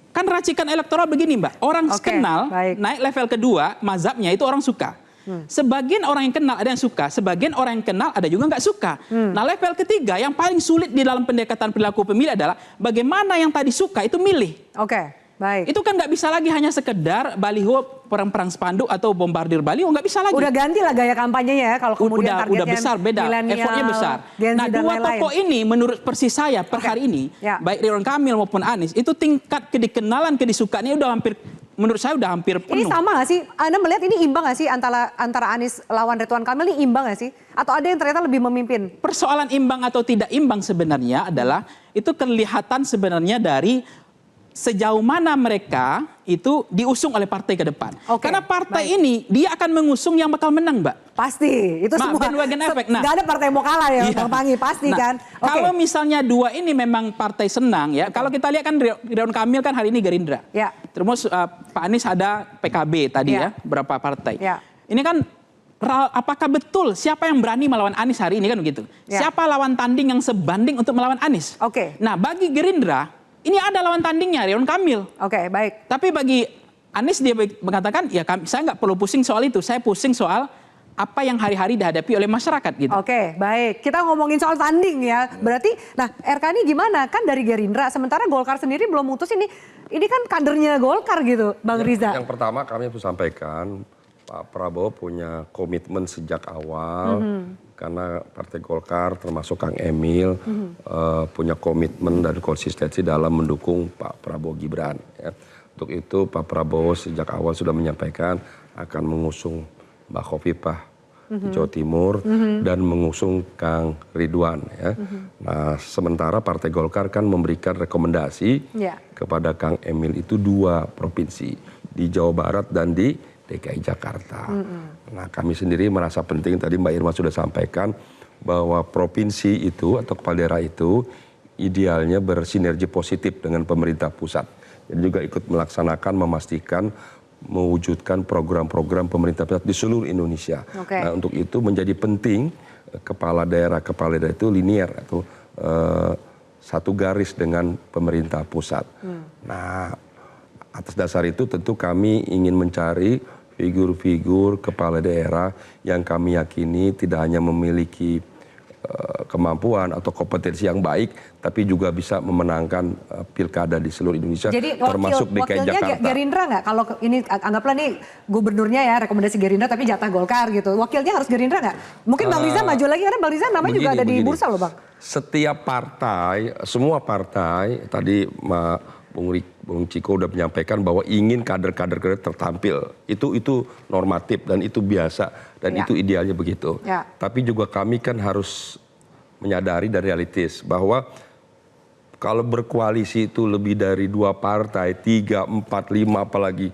Kan racikan elektoral begini Mbak, orang kenal naik level kedua, mazhabnya itu orang suka. Sebagian orang yang kenal ada yang suka, sebagian orang yang kenal ada juga nggak suka. Nah level ketiga yang paling sulit di dalam pendekatan perilaku pemilih adalah bagaimana yang tadi suka itu milih. Baik. Itu kan nggak bisa lagi hanya sekedar baliho, perang-perang spanduk atau bombardir baliho, nggak bisa lagi. Udah ganti lah gaya kampanyenya ya kalau kemudian udah besar, beda, effortnya besar. Nah dua tokoh ini menurut persis saya per hari ini, baik Ridwan Kamil maupun Anies, itu tingkat kedikenalan, kedisukaannya udah hampir, menurut saya udah hampir penuh. Ini sama nggak sih? Anda melihat ini imbang nggak sih antara Anies lawan Ridwan Kamil ini imbang nggak sih? Atau ada yang ternyata lebih memimpin? Persoalan imbang atau tidak imbang sebenarnya adalah itu kelihatan sebenarnya dari sejauh mana mereka itu diusung oleh partai ke depan. Karena partai ini dia akan mengusung yang bakal menang, Mbak. Pasti, itu semua. Bandwagon effect. Nah, nggak ada partai yang mau kalah ya, Bang Panggi, pasti kan. Kalau misalnya dua ini memang partai senang ya, kalau kita lihat kan Ridwan Kamil kan hari ini Gerindra. Terus Pak Anies ada PKB tadi ya, berapa partai. Ini kan apakah betul siapa yang berani melawan Anies hari ini kan begitu? Siapa lawan tanding yang sebanding untuk melawan Anies? Nah, bagi Gerindra ini ada lawan tandingnya, Ridwan Kamil. Baik. Tapi bagi Anies dia mengatakan, ya saya nggak perlu pusing soal itu. Saya pusing soal apa yang hari-hari dihadapi oleh masyarakat gitu. Baik. Kita ngomongin soal tanding ya. Berarti, nah RK ini gimana? Kan dari Gerindra, sementara Golkar sendiri belum mutus ini kan kadernya Golkar gitu, Bang Riza. Yang pertama kami harus sampaikan, Pak Prabowo punya komitmen sejak awal. Karena Partai Golkar termasuk Kang Emil punya komitmen dan konsistensi dalam mendukung Pak Prabowo Gibran. Ya. Untuk itu Pak Prabowo sejak awal sudah menyampaikan akan mengusung Mbak Khofifah di Jawa Timur dan mengusung Kang Ridwan. Ya. Nah sementara Partai Golkar kan memberikan rekomendasi kepada Kang Emil itu 2 provinsi, di Jawa Barat dan di DKI Jakarta. Nah kami sendiri merasa penting, tadi Mbak Irma sudah sampaikan bahwa provinsi itu atau kepala daerah itu idealnya bersinergi positif dengan pemerintah pusat. Dan juga ikut melaksanakan, memastikan, mewujudkan program-program pemerintah pusat di seluruh Indonesia. Nah untuk itu menjadi penting kepala daerah itu linear atau satu garis dengan pemerintah pusat. Nah atas dasar itu tentu kami ingin mencari figur-figur kepala daerah yang kami yakini tidak hanya memiliki kemampuan atau kompetensi yang baik, tapi juga bisa memenangkan pilkada di seluruh Indonesia, jadi termasuk DKI Jakarta. Gerindra nggak? Kalau ini anggaplah nih gubernurnya ya rekomendasi Gerindra, tapi jatah Golkar gitu. Wakilnya harus Gerindra nggak? Mungkin Bang Riza maju lagi karena Bang Riza namanya juga ada di bursa loh Bang. Setiap partai, semua partai tadi Bung Ciko udah menyampaikan bahwa ingin kader-kader tertampil. Itu normatif dan itu biasa dan itu idealnya begitu. Tapi juga kami kan harus menyadari dan realistis bahwa kalau berkoalisi itu lebih dari 2 partai, 3, 4, 5 apalagi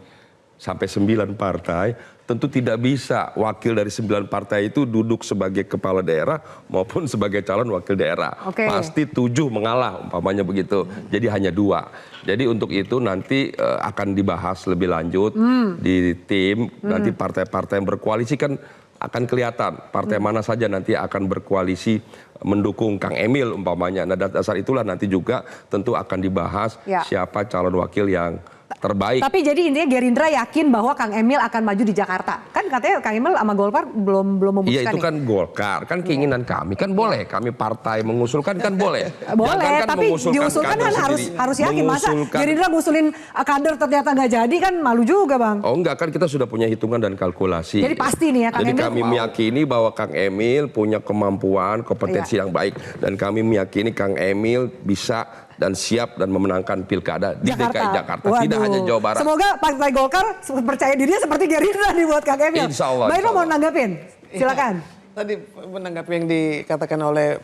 sampai 9 partai, tentu tidak bisa wakil dari 9 partai itu duduk sebagai kepala daerah maupun sebagai calon wakil daerah. Pasti 7 mengalah umpamanya begitu. Jadi hanya 2. Jadi untuk itu nanti akan dibahas lebih lanjut di tim. Nanti partai-partai yang berkoalisi kan akan kelihatan partai mana saja nanti akan berkoalisi mendukung Kang Emil umpamanya. Nah dasar itulah nanti juga tentu akan dibahas siapa calon wakil yang terbaik. Tapi jadi intinya Gerindra yakin bahwa Kang Emil akan maju di Jakarta. Kan katanya Kang Emil sama Golkar belum memutuskan. Iya itu kan Golkar, kan keinginan kami kan boleh, kami partai mengusulkan kan boleh. Boleh, Jangan kan tapi diusulkan kan harus yakin. Masa Gerindra ngusulin kader ternyata nggak jadi kan malu juga Bang. Oh enggak, kan kita sudah punya hitungan dan kalkulasi. Jadi pasti nih ya Kang Jadi Emil. kami meyakini bahwa Kang Emil punya kemampuan, kompetensi yang baik. Dan kami meyakini Kang Emil bisa dan siap dan memenangkan pilkada di DKI Jakarta. Waduh. Tidak hanya Jawa Barat. Semoga Partai Golkar percaya dirinya seperti Gerindra nih buat Kang Emil. Insya Allah. Mbak Irma mau nanggapin? Silakan. Tadi menanggapi yang dikatakan oleh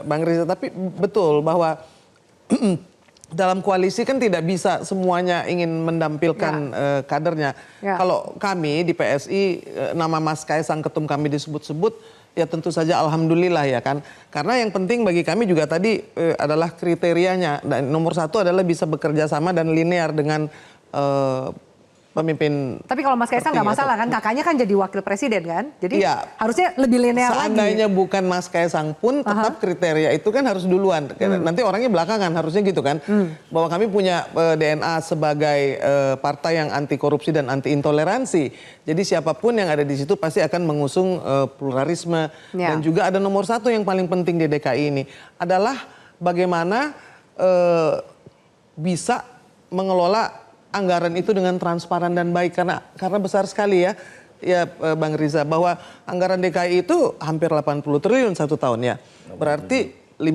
Bang Riza, tapi betul bahwa dalam koalisi kan tidak bisa semuanya ingin mendampilkan kadernya. Kalau kami di PSI, nama Mas Kaisang ketum kami disebut-sebut, ya tentu saja alhamdulillah ya kan. Karena yang penting bagi kami juga tadi adalah kriterianya. Dan nomor satu adalah bisa bekerja sama dan linear dengan pemimpin. Tapi kalau Mas Kaisang nggak masalah kan, kakaknya kan jadi wakil presiden kan, jadi harusnya lebih linear lagi. Seandainya bukan Mas Kaisang pun tetap kriteria itu kan harus duluan. Nanti orangnya belakangan harusnya gitu kan. Bahwa kami punya DNA sebagai partai yang anti korupsi dan anti intoleransi. Jadi siapapun yang ada di situ pasti akan mengusung pluralisme. Dan juga ada nomor satu yang paling penting di DKI ini adalah bagaimana bisa mengelola anggaran itu dengan transparan dan baik, karena besar sekali ya Bang Riza, bahwa anggaran DKI itu hampir 80 triliun satu tahun ya. Berarti 5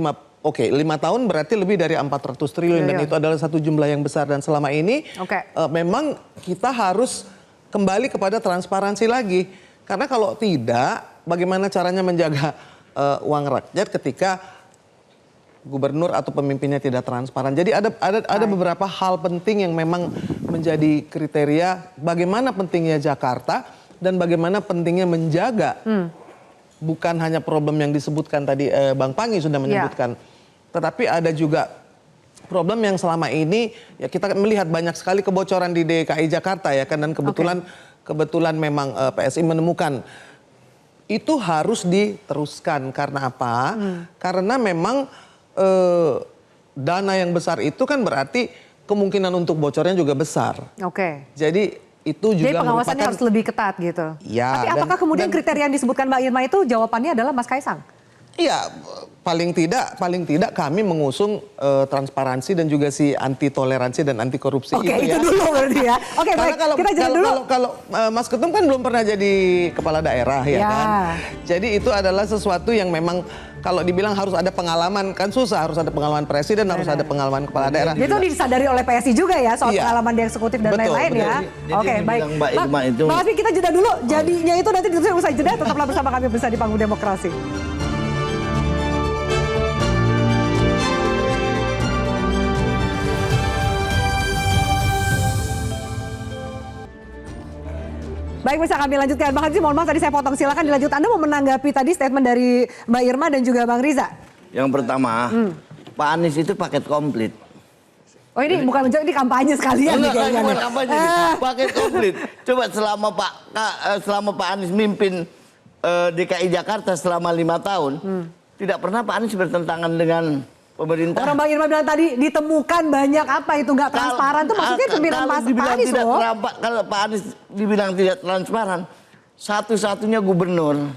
tahun berarti lebih dari 400 triliun dan itu adalah satu jumlah yang besar. Dan selama ini memang kita harus kembali kepada transparansi lagi. Karena kalau tidak, bagaimana caranya menjaga uang rakyat ketika gubernur atau pemimpinnya tidak transparan. Jadi ada beberapa hal penting yang memang menjadi kriteria bagaimana pentingnya Jakarta dan bagaimana pentingnya menjaga bukan hanya problem yang disebutkan tadi Bang Pangi sudah menyebutkan, tetapi ada juga problem yang selama ini ya kita melihat banyak sekali kebocoran di DKI Jakarta ya kan, dan kebetulan memang PSI menemukan itu harus diteruskan. Karena apa? Karena memang dana yang besar itu kan berarti kemungkinan untuk bocornya juga besar. Jadi itu juga pengawasannya harus lebih ketat gitu. Ya, tapi apakah kemudian kriteria yang disebutkan Mbak Irma itu jawabannya adalah Mas Kaisang? Iya, paling tidak kami mengusung transparansi dan juga si anti toleransi dan anti korupsi. Oke, itu dulu berarti ya. Oke, baik. Kita jeda dulu. Kalau Mas Ketum kan belum pernah jadi kepala daerah ya kan. Jadi itu adalah sesuatu yang memang kalau dibilang harus ada pengalaman kan susah, harus ada pengalaman presiden, harus ada pengalaman kepala daerah. Itu disadari oleh PSI juga ya soal pengalaman di eksekutif dan lain-lain ya. Oke, baik. Mbak Afi, kita jeda dulu. Jadinya itu nanti usai jeda, tetaplah bersama kami di Panggung Demokrasi. Baik, bisa kami lanjutkan. Bang Haji, mohon maaf tadi saya potong. Silakan dilanjut. Anda mau menanggapi tadi statement dari Mbak Irma dan juga Bang Riza? Yang pertama, Pak Anies itu paket komplit. Oh ini bukan menjadi kampanye sekalian nih kayaknya. Bukan kampanye, paket komplit. Coba selama Pak Anies mimpin DKI Jakarta selama 5 tahun, tidak pernah Pak Anies bertentangan dengan pemerintah. Orang Bang Irma bilang tadi ditemukan banyak apa itu nggak transparan tuh maksudnya pemilihan Pak Anies loh. Kalau Pak Anies dibilang tidak transparan, satu-satunya gubernur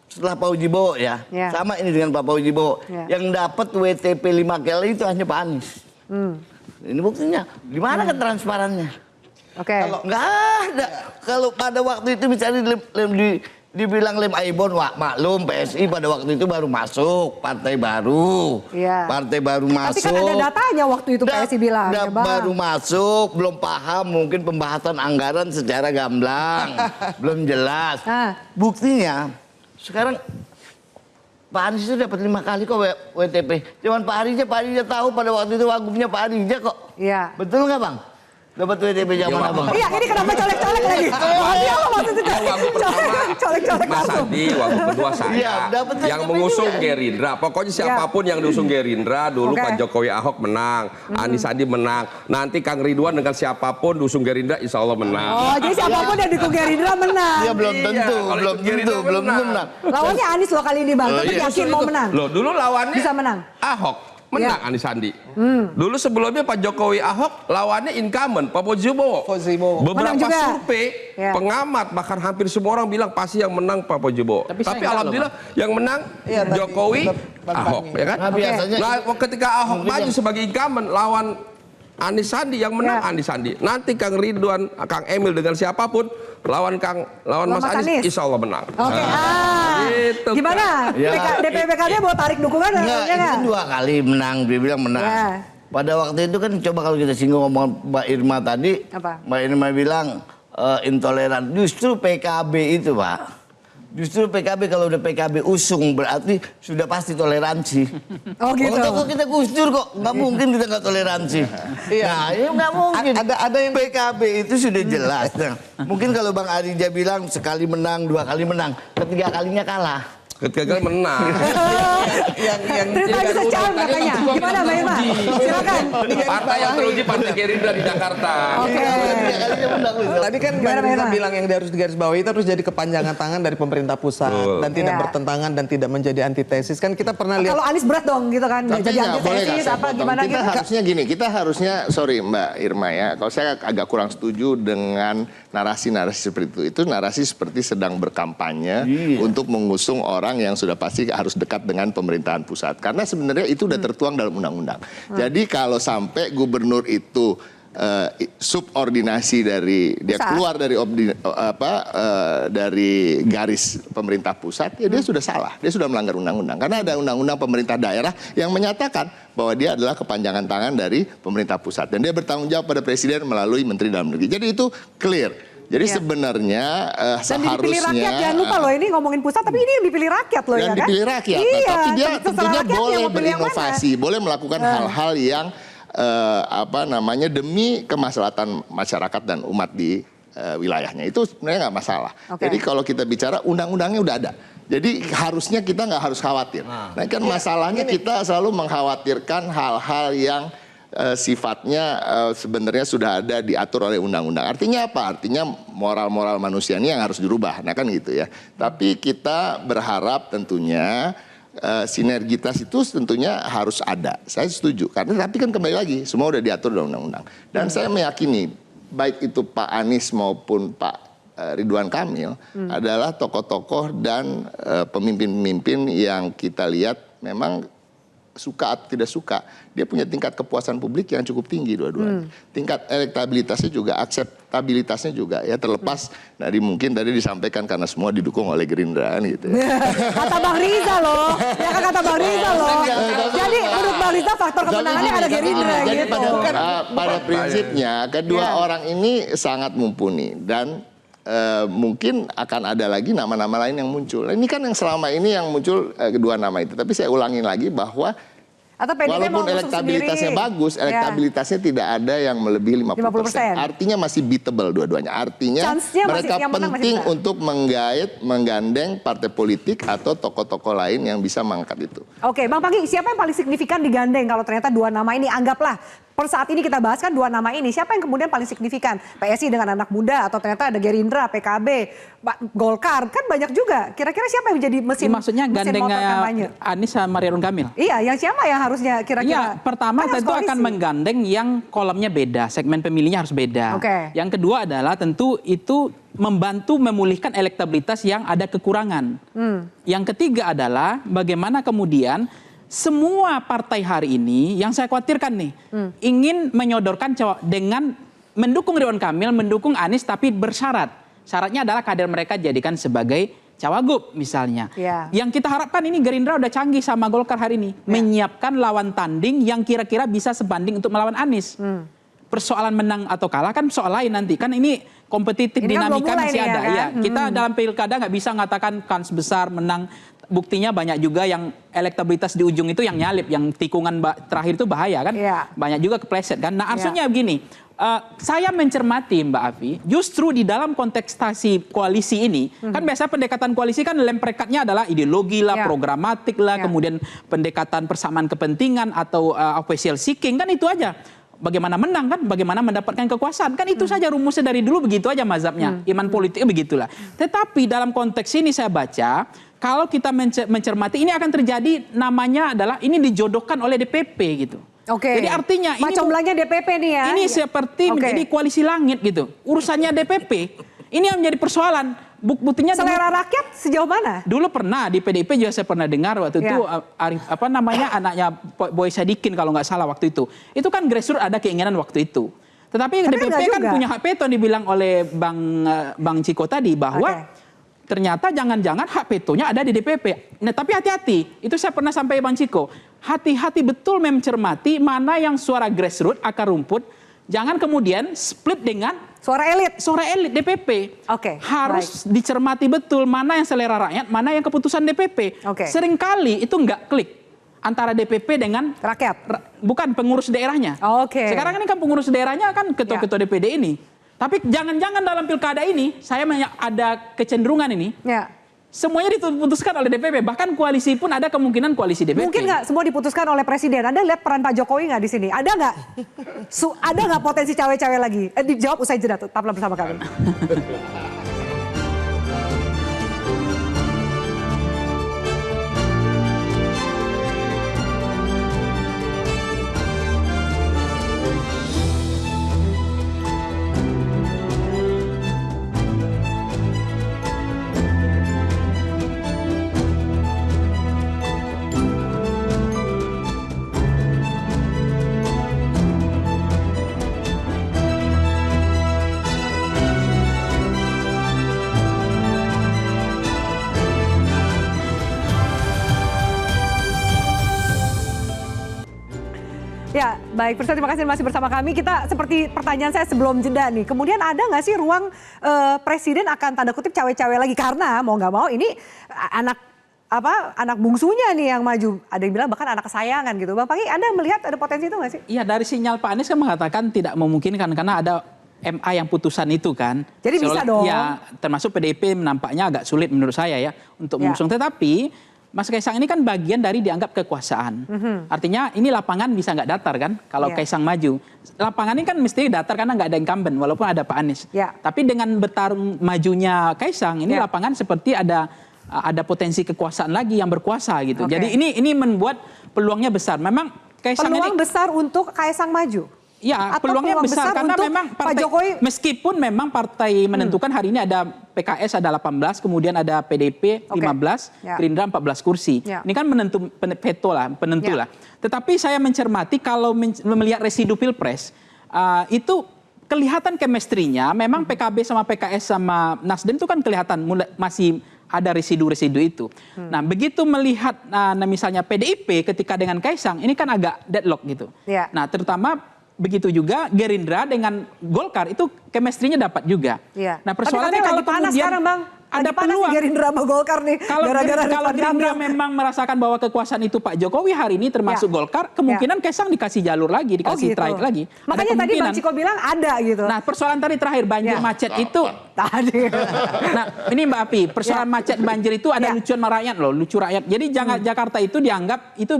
setelah Pak Ujibowo ya, sama ini dengan Pak Ujibowo, yang dapat WTP 5 kali itu hanya Pak Anies. Ini buktinya, di mana kan transparannya? Kalau nggak ada, kalau pada waktu itu misalnya dibilang lem Aibon, maklum PSI pada waktu itu baru masuk, partai baru. Partai baru masuk. Tapi kan ada datanya waktu itu PSI bilang. Baru masuk, belum paham mungkin pembahasan anggaran secara gamblang. Belum jelas. Buktinya, sekarang Pak Anies itu dapat 5 kali kok WTP. Cuman Pak Arija tahu pada waktu itu wagubnya Pak Arija kok. Betul nggak Bang? Dapat WTP zaman abang. Iya, ini kenapa colek-colek lagi? Tadi apa maksudnya? Wagub pertama, colek-colek Mas langsung. Adi, wagub kedua saya. Yang mengusung Gerindra. Pokoknya siapapun yang diusung Gerindra, dulu Pak Jokowi Ahok menang, Anies Sandi menang. Nanti Kang Ridwan dengan siapapun diusung Gerindra, insya Allah menang. Oh, jadi siapapun yang dukung Gerindra menang. Iya, belum tentu menang. Lawannya Anies loh kali ini Bang, tapi yakin mau menang. Loh, dulu lawannya bisa menang. Ahok. menang Anies Sandi. Dulu sebelumnya Pak Jokowi Ahok lawannya incumbent Pak Fauzibowo. Beberapa survei pengamat bahkan hampir semua orang bilang pasti yang menang Pak Fauzibowo. Tapi alhamdulillah yang menang Jokowi Ahok, ya kan? Nah, ketika Ahok maju sebagai incumbent lawan Anies Sandi, yang menang Anies Sandi. Nanti Kang Ridwan, Kang Emil dengan siapapun lawan Mas Anies, insya Allah menang. Oke, gitu, gimana? DPPKB mau tarik dukungan? Enggak, itu kan 2 kali menang, dia bilang menang. Pada waktu itu kan coba kalau kita singgung ngomong Mbak Irma tadi, Mbak Irma bilang intoleran. Justru PKB itu, Pak. Justru PKB kalau udah PKB usung berarti sudah pasti toleransi. Oh gitu. Kalau kita Gus Dur kok nggak mungkin kita nggak toleransi. Nah itu nggak mungkin. Ada yang PKB itu sudah jelas. Nah, mungkin kalau Bang Arija bilang sekali menang, 2 kali menang, ketiga kalinya kalah. Ketika menang. yang secam katanya. Gimana Mbak Irma? Silakan. Partai yang teruji Partai Gerindra di Jakarta. Oke. Tadi kan Mbak Irma bilang yang harus digarisbawahi itu harus jadi kepanjangan tangan dari pemerintah pusat dan tidak bertentangan dan tidak menjadi antitesis. Kan kita pernah lihat. Kalau Anies berat dong gitu kan. Jadi antitesis apa gimana gitu. Harusnya gini, kita harusnya sorry Mbak Irma ya, kalau saya agak kurang setuju dengan narasi-narasi seperti itu. Itu narasi seperti sedang berkampanye untuk mengusung orang yang sudah pasti harus dekat dengan pemerintahan pusat. Karena sebenarnya itu udah tertuang dalam undang-undang. Jadi kalau sampai gubernur itu subordinasi dari dia keluar dari dari garis pemerintah pusat, ya dia sudah salah. Dia sudah melanggar undang-undang. Karena ada undang-undang pemerintah daerah yang menyatakan bahwa dia adalah kepanjangan tangan dari pemerintah pusat dan dia bertanggung jawab pada presiden melalui Menteri Dalam Negeri. Jadi itu clear. Jadi sebenarnya seharusnya dipilih rakyat, jangan lupa loh ini ngomongin pusat tapi ini yang dipilih rakyat loh ya kan? Dipilih rakyat, tapi dia tentunya boleh berinovasi, boleh melakukan hal-hal yang demi kemaslahatan masyarakat dan umat di wilayahnya. Itu sebenarnya nggak masalah. Jadi kalau kita bicara undang-undangnya udah ada. Jadi harusnya kita nggak harus khawatir. Nah kan masalahnya kita selalu mengkhawatirkan hal-hal yang sifatnya sebenarnya sudah ada diatur oleh undang-undang. Artinya apa? Artinya moral-moral manusia ini yang harus dirubah. Nah kan gitu ya. Tapi kita berharap tentunya sinergitas itu tentunya harus ada. Saya setuju. Karena tapi kan kembali lagi semua udah diatur dalam undang-undang. Dan saya meyakini baik itu Pak Anies maupun Pak Ridwan Kamil adalah tokoh-tokoh dan pemimpin-pemimpin yang kita lihat memang suka atau tidak suka, dia punya tingkat kepuasan publik yang cukup tinggi dua-duanya. Tingkat elektabilitasnya juga, akseptabilitasnya juga ya terlepas dari mungkin tadi disampaikan karena semua didukung oleh Gerindra gitu ya. Kata Bang Riza loh, ya kan kata Bang Riza loh. Jadi menurut Bang Riza faktor kemenangannya ada Gerindra gitu. Pada prinsipnya kedua orang ini sangat mumpuni dan mungkin akan ada lagi nama-nama lain yang muncul. Ini kan yang selama ini yang muncul kedua nama itu. Tapi saya ulangin lagi bahwa walaupun elektabilitasnya bagus, elektabilitasnya tidak ada yang melebihi 50%. Artinya masih beatable dua-duanya. Artinya mereka penting untuk menggandeng partai politik atau tokoh-tokoh lain yang bisa mengangkat itu. Oke, Bang Panggi, siapa yang paling signifikan digandeng kalau ternyata 2 nama ini anggaplah per saat ini kita bahas kan 2 nama ini, siapa yang kemudian paling signifikan? PSI dengan anak muda atau ternyata ada Gerindra, PKB, Golkar, kan banyak juga. Kira-kira siapa yang menjadi mesin gandeng motor kampanye? Anies sama Ridwan Kamil? Iya, yang siapa yang harusnya kira-kira? Ya, pertama tentu akan menggandeng yang kolomnya beda, segmen pemilihnya harus beda. Yang kedua adalah tentu itu membantu memulihkan elektabilitas yang ada kekurangan. Yang ketiga adalah bagaimana kemudian semua partai hari ini yang saya khawatirkan nih ingin menyodorkan dengan mendukung Ridwan Kamil, mendukung Anies tapi bersyarat. Syaratnya adalah kader mereka jadikan sebagai cawagup misalnya. Yang kita harapkan ini Gerindra udah canggih sama Golkar hari ini. Menyiapkan lawan tanding yang kira-kira bisa sebanding untuk melawan Anies. Persoalan menang atau kalah kan soal lain nanti. Kan ini kompetitif, ini dinamika kan masih ada. Ya, kita dalam pilkada nggak bisa mengatakan kans besar menang. Buktinya banyak juga yang elektabilitas di ujung itu yang nyalip, yang tikungan terakhir itu bahaya kan. Banyak juga kepleset kan. Nah artinya begini, saya mencermati Mbak Afi, justru di dalam kontestasi koalisi ini, kan biasa pendekatan koalisi kan lem perekatnya adalah ideologi lah, programatik lah, kemudian pendekatan persamaan kepentingan atau official seeking, kan itu aja. Bagaimana menang kan, bagaimana mendapatkan kekuasaan, kan itu saja rumusnya dari dulu begitu aja mazhabnya, iman politiknya begitulah. Tetapi dalam konteks ini saya baca, kalau kita mencermati ini akan terjadi, namanya adalah ini dijodohkan oleh DPP gitu. Oke. Jadi artinya ini Macomblangnya DPP nih ya. Ini seperti menjadi koalisi langit gitu. Urusannya DPP. Ini yang menjadi persoalan. Buktinya selera rakyat sejauh mana? Dulu pernah di PDIP juga saya pernah dengar waktu itu Arif anaknya Boy Sadikin kalau nggak salah waktu itu. Itu kan grassroots ada keinginan waktu itu. Tetapi DPP kan punya hak veto dibilang oleh Bang Ciko tadi bahwa ternyata jangan-jangan hak vetonya ada di DPP. Nah, tapi hati-hati. Itu saya pernah sampai Bang Ciko. Hati-hati betul mencermati mana yang suara grassroots, akar rumput. Jangan kemudian split dengan suara elit DPP. Harus dicermati betul mana yang selera rakyat, mana yang keputusan DPP. Seringkali itu nggak klik antara DPP dengan rakyat. Bukan pengurus daerahnya. Sekarang ini kan pengurus daerahnya kan ketua-ketua DPD ini. Tapi jangan-jangan dalam pilkada ini, saya ada kecenderungan ini, semuanya diputuskan oleh DPP. Bahkan koalisi pun ada kemungkinan koalisi DPP. Mungkin nggak semua diputuskan oleh Presiden? Anda lihat peran Pak Jokowi nggak di sini? Ada nggak? Ada nggak potensi cawe-cawe lagi? Dijawab usai jeda, tetaplah bersama kami. Ya, baik. Pemirsa, terima kasih masih bersama kami. Kita seperti pertanyaan saya sebelum jeda nih. Kemudian ada nggak sih ruang Presiden akan tanda kutip cawe-cawe lagi? Karena mau nggak mau ini anak bungsunya nih yang maju. Ada yang bilang bahkan anak kesayangan gitu. Bang Panggi, Anda melihat ada potensi itu nggak sih? Iya, dari sinyal Pak Anies kan mengatakan tidak memungkinkan karena ada MA yang putusan itu kan. Jadi bisa dong. Ya, termasuk PDIP nampaknya agak sulit menurut saya ya untuk mengusung. Tetapi Mas Kaisang ini kan bagian dari dianggap kekuasaan. Artinya ini lapangan bisa nggak datar kan kalau Kaisang maju. Lapangan ini kan mesti datar karena nggak ada incumbent walaupun ada Pak Anies. Tapi dengan bertarung majunya Kaisang ini lapangan seperti ada potensi kekuasaan lagi yang berkuasa gitu. Jadi ini membuat peluangnya besar. Memang Kaisang peluang besar untuk Kaisang maju. Ya, peluangnya besar karena memang partai, Pak Jokowi, meskipun memang partai menentukan hari ini ada PKS ada 18, kemudian ada PDIP 15, Gerindra 14 kursi. Ini kan penentu lah. Tetapi saya mencermati kalau melihat residu Pilpres, itu kelihatan chemistry-nya memang PKB sama PKS sama Nasdem itu kan kelihatan masih ada residu-residu itu. Nah, begitu melihat misalnya PDIP ketika dengan Kaisang, ini kan agak deadlock gitu. Nah, terutama begitu juga Gerindra dengan Golkar itu chemistry-nya dapat juga. Nah, persoalannya kalau kemudian sekarang, Bang, ada peluang Gerindra sama Golkar nih. Kalau Gerindra memang merasakan bahwa kekuasaan itu Pak Jokowi hari ini termasuk Golkar, kemungkinan Kaisang dikasih jalur lagi, dikasih traik lagi. Makanya tadi Bang Ciko bilang ada gitu. Nah, persoalan tadi terakhir banjir macet itu. Nah, ini Mbak Api, persoalan macet banjir itu ada lucuan rakyat loh, lucu rakyat. Jadi Jakarta itu dianggap itu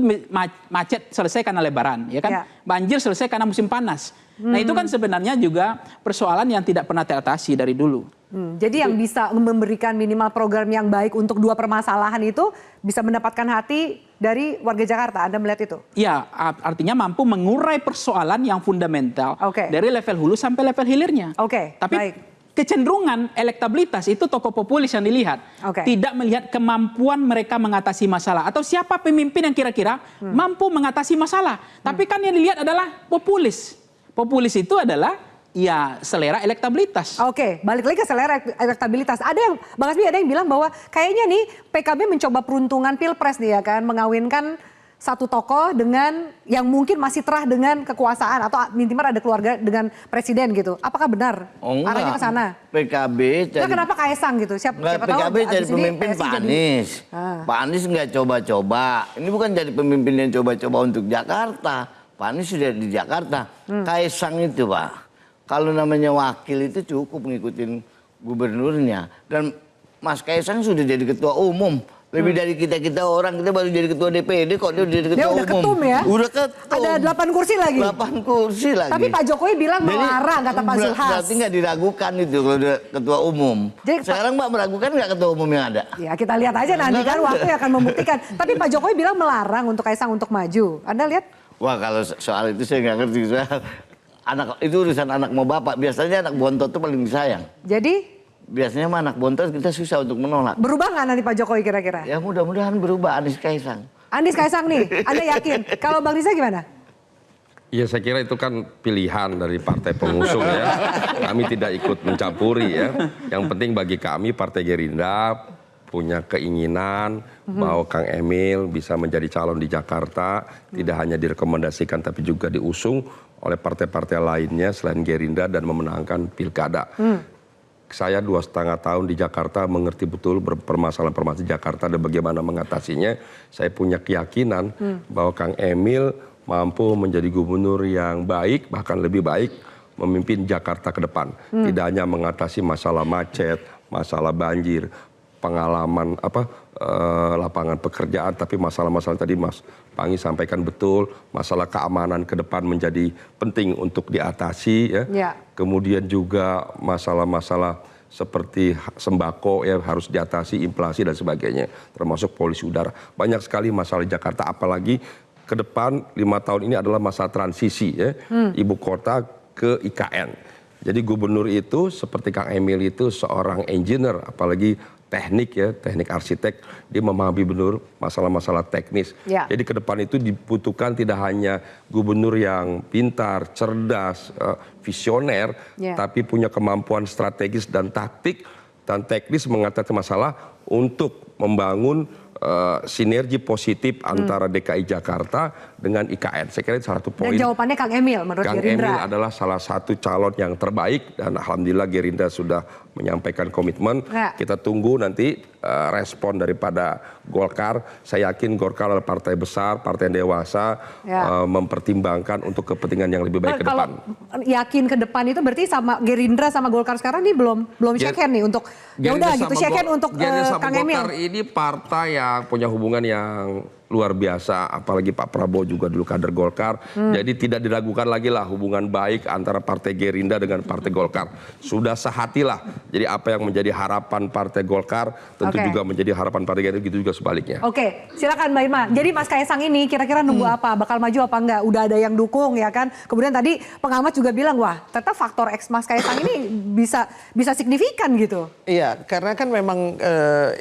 macet selesai karena lebaran, ya kan? Banjir selesai karena musim panas. Nah, itu kan sebenarnya juga persoalan yang tidak pernah teratasi dari dulu. Jadi yang bisa memberikan minimal program yang baik untuk dua permasalahan itu bisa mendapatkan hati dari warga Jakarta. Anda melihat itu? Ya, artinya mampu mengurai persoalan yang fundamental dari level hulu sampai level hilirnya. Tapi kecenderungan elektabilitas itu tokoh populis yang dilihat. Tidak melihat kemampuan mereka mengatasi masalah. Atau siapa pemimpin yang kira-kira mampu mengatasi masalah. Tapi kan yang dilihat adalah populis. Populis itu adalah ya selera elektabilitas. Balik lagi ke selera elektabilitas. Ada yang, Bang Hasbi ada yang bilang bahwa kayaknya nih PKB mencoba peruntungan Pilpres nih ya kan. Mengawinkan satu tokoh dengan yang mungkin masih terah dengan kekuasaan. Atau minimal ada keluarga dengan presiden gitu. Apakah benar arahnya ke sana? PKB cari... kenapa Kaisang gitu? Siapa PKB tahu, cari pemimpin Pak Anies. Pak Anies nggak coba-coba. Ini bukan jadi pemimpin yang coba-coba untuk Jakarta. Pak Anies sudah di Jakarta. Kaisang itu Pak, kalau namanya wakil itu cukup ngikutin gubernurnya. Dan Mas Kaisang sudah jadi ketua umum. Lebih dari kita orang, kita baru jadi ketua DPD kok dia jadi ketua umum. Dia udah ketum ya? Udah ketum. Ada 8 kursi lagi? 8 kursi lagi. Tapi Pak Jokowi bilang melarang, kata Pak Zulhas. Berarti nggak diragukan itu kalau udah ketua umum. Jadi, sekarang Mbak meragukan nggak ketua umum yang ada? Ya kita lihat aja nanti kan waktu yang akan membuktikan. Tapi Pak Jokowi bilang melarang untuk Kaisang untuk maju. Anda lihat? Wah kalau soal itu saya nggak ngerti. Anak itu urusan anak mau bapak. Biasanya anak bontot itu paling disayang. Jadi? Biasanya mah anak bontot kita susah untuk menolak. Berubah nggak nanti Pak Jokowi kira-kira? Ya mudah-mudahan berubah Anies Kaisang. Anies Kaisang nih, Anda yakin? Kalau Bang Riza gimana? Ya saya kira itu kan pilihan dari partai pengusung ya. Kami tidak ikut mencampuri ya. Yang penting bagi kami Partai Gerindra punya keinginan bahwa Kang Emil bisa menjadi calon di Jakarta. Tidak hanya direkomendasikan tapi juga diusung oleh partai-partai lainnya selain Gerindra dan memenangkan pilkada. Saya 2,5 tahun di Jakarta mengerti betul permasalahan-permasalahan Jakarta dan bagaimana mengatasinya. Saya punya keyakinan bahwa Kang Emil mampu menjadi gubernur yang baik, bahkan lebih baik memimpin Jakarta ke depan. Tidak hanya mengatasi masalah macet, masalah banjir, pengalaman lapangan pekerjaan, tapi masalah-masalah tadi Mas Pangi sampaikan betul, masalah keamanan ke depan menjadi penting untuk diatasi ya. Kemudian juga masalah-masalah seperti sembako ya harus diatasi, inflasi dan sebagainya, termasuk polusi udara. Banyak sekali masalah di Jakarta, apalagi ke depan 5 tahun ini adalah masa transisi ya, ibu kota ke IKN. Jadi gubernur itu seperti Kang Emil itu seorang engineer, apalagi teknik ya, teknik arsitek, dia memahami benar masalah-masalah teknis. Jadi ke depan itu dibutuhkan tidak hanya gubernur yang pintar, cerdas, visioner, tapi punya kemampuan strategis dan taktik dan teknis mengatasi masalah untuk membangun sinergi positif antara DKI Jakarta dengan IKN. Saya kira itu salah satu poin. Dan jawabannya Kang Emil menurut Kang Gerindra. Emil adalah salah satu calon yang terbaik dan alhamdulillah Gerindra sudah menyampaikan komitmen. Kita tunggu nanti respon daripada Golkar. Saya yakin Golkar adalah partai besar, partai yang dewasa, mempertimbangkan untuk kepentingan yang lebih baik ke depan. Kalau yakin ke depan itu berarti sama Gerindra sama Golkar sekarang ini belum shake hand nih untuk ya udah gitu shake hand untuk Kang Emil. Golkar ini partai yang punya hubungan yang luar biasa, apalagi Pak Prabowo juga dulu kader Golkar. Jadi tidak diragukan lagi lah hubungan baik antara Partai Gerindra dengan Partai Golkar. Sudah sehatilah. Jadi apa yang menjadi harapan Partai Golkar tentu juga menjadi harapan Partai Gerindra, gitu juga sebaliknya. Oke, silakan Mbak Irma. Jadi Mas Kaisang ini kira-kira nunggu apa? Bakal maju apa enggak? Udah ada yang dukung ya kan? Kemudian tadi pengamat juga bilang, wah ternyata faktor X Mas Kaisang ini bisa signifikan gitu. Iya, karena kan memang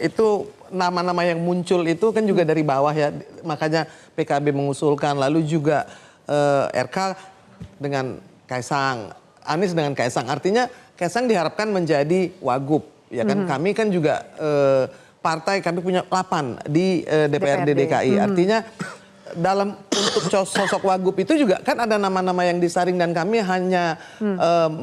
itu nama-nama yang muncul itu kan juga dari bawah ya, makanya PKB mengusulkan, lalu juga RK dengan Kaisang, Anies dengan Kaisang, artinya Kaisang diharapkan menjadi wagub, ya kan? Kami kan juga partai, kami punya 8 di DPRD DKI, artinya dalam untuk sosok wagub itu juga kan ada nama-nama yang disaring dan kami hanya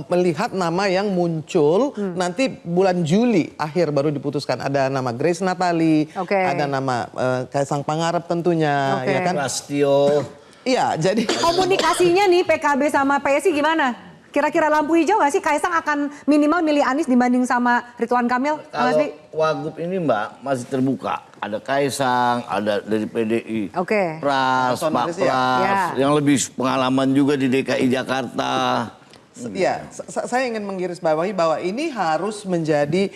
melihat nama yang muncul nanti bulan Juli akhir baru diputuskan. Ada nama Grace Natali, ada nama Kaisang Pangarep tentunya, ya kan? Prasetyo. Iya, jadi komunikasinya nih PKB sama PSI gimana? Kira-kira lampu hijau nggak sih Kaisang akan minimal milih Anies dibanding sama Ridwan Kamil? Kalau wagub ini Mbak masih terbuka. Ada Kaisang, ada dari PDI, Pras, Pak Pras, yang lebih pengalaman juga di DKI Jakarta. Ya, saya ingin menggarisbawahi bahwa ini harus menjadi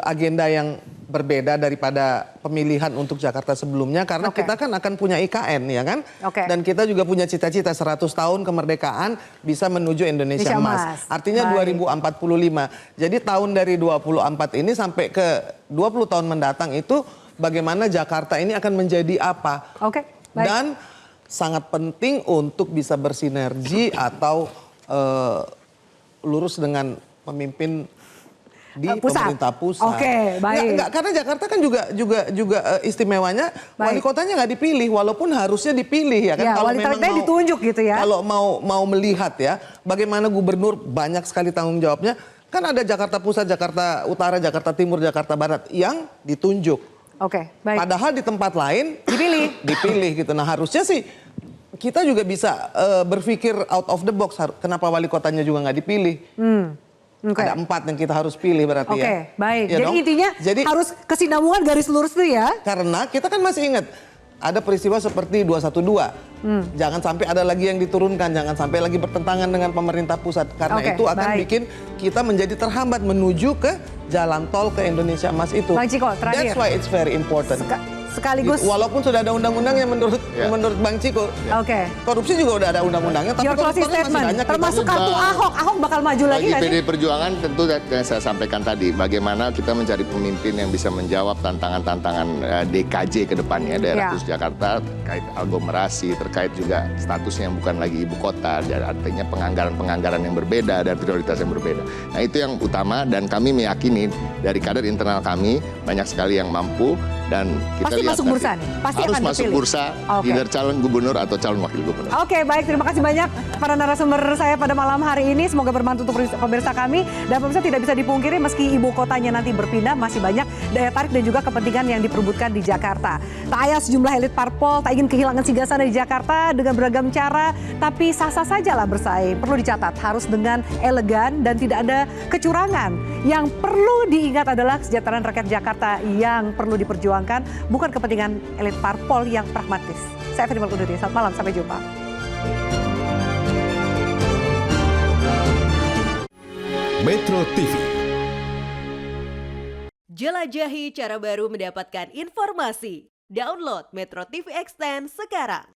agenda yang berbeda daripada pemilihan untuk Jakarta sebelumnya karena kita kan akan punya IKN ya kan, dan kita juga punya cita-cita 100 tahun kemerdekaan bisa menuju Indonesia Emas. Artinya 2045. Jadi tahun dari 24 ini sampai ke 20 tahun mendatang itu bagaimana Jakarta ini akan menjadi apa? Dan sangat penting untuk bisa bersinergi atau lurus dengan pemimpin di pemerintah pusat. Enggak, karena Jakarta kan juga istimewanya wali kotanya nggak dipilih, walaupun harusnya dipilih ya kan. Ya, kalau memang mau ditunjuk gitu ya. Kalau mau melihat ya, bagaimana gubernur banyak sekali tanggung jawabnya. Kan ada Jakarta Pusat, Jakarta Utara, Jakarta Timur, Jakarta Barat yang ditunjuk. Padahal di tempat lain dipilih gitu. Nah harusnya sih kita juga bisa berpikir out of the box. Kenapa wali kotanya juga nggak dipilih? Ada 4 yang kita harus pilih berarti Oke, ya. baik. Ya Jadi dong? intinya harus kesinambungan garis lurus tuh ya. Karena kita kan masih ingat ada peristiwa seperti 212. Jangan sampai ada lagi yang diturunkan, jangan sampai lagi bertentangan dengan pemerintah pusat. Karena Oke, itu akan baik. bikin kita menjadi terhambat menuju ke jalan tol ke Indonesia Emas itu. Bang Ciko, terakhir. That's why it's very important. Sekaligus. Walaupun sudah ada undang-undangnya menurut Bang Ciko. Oke. Korupsi juga udah ada undang-undangnya, tapi Your closing koruptornya masih statement, banyak. termasuk kartu Ahok bakal maju lagi Bagi nggak sih? PD Perjuangan tentu yang saya sampaikan tadi, bagaimana kita mencari pemimpin yang bisa menjawab tantangan-tantangan DKJ ke depannya, daerah khusus Jakarta, terkait aglomerasi, terkait juga statusnya yang bukan lagi ibu kota, dan artinya penganggaran yang berbeda dan prioritas yang berbeda. Nah itu yang utama, dan kami meyakini dari kader internal kami banyak sekali yang mampu, dan kita Pasti lihat masuk bursa nih? Pasti harus akan masuk terpilih? bursa, Oke. either calon gubernur atau calon wakil gubernur. Oke, baik. Terima kasih banyak para narasumber saya pada malam hari ini. Semoga bermanfaat untuk pemirsa kami. Dan pemirsa tidak bisa dipungkiri meski ibu kotanya nanti berpindah, masih banyak daya tarik dan juga kepentingan yang diperebutkan di Jakarta. Tak ayal sejumlah elit parpol tak ingin kehilangan singgasana di Jakarta dengan beragam cara, tapi sah-sah sajalah bersaing. Perlu dicatat, harus dengan elegan dan tidak ada kecurangan. Yang perlu diingat adalah kesejahteraan rakyat Jakarta yang perlu diperjuangkan, bukan kepentingan elit parpol yang pragmatis. Saya Fadil Malkuduri, selamat malam, sampai jumpa. Metro TV. Jelajahi cara baru mendapatkan informasi. Download Metro TV Extend sekarang.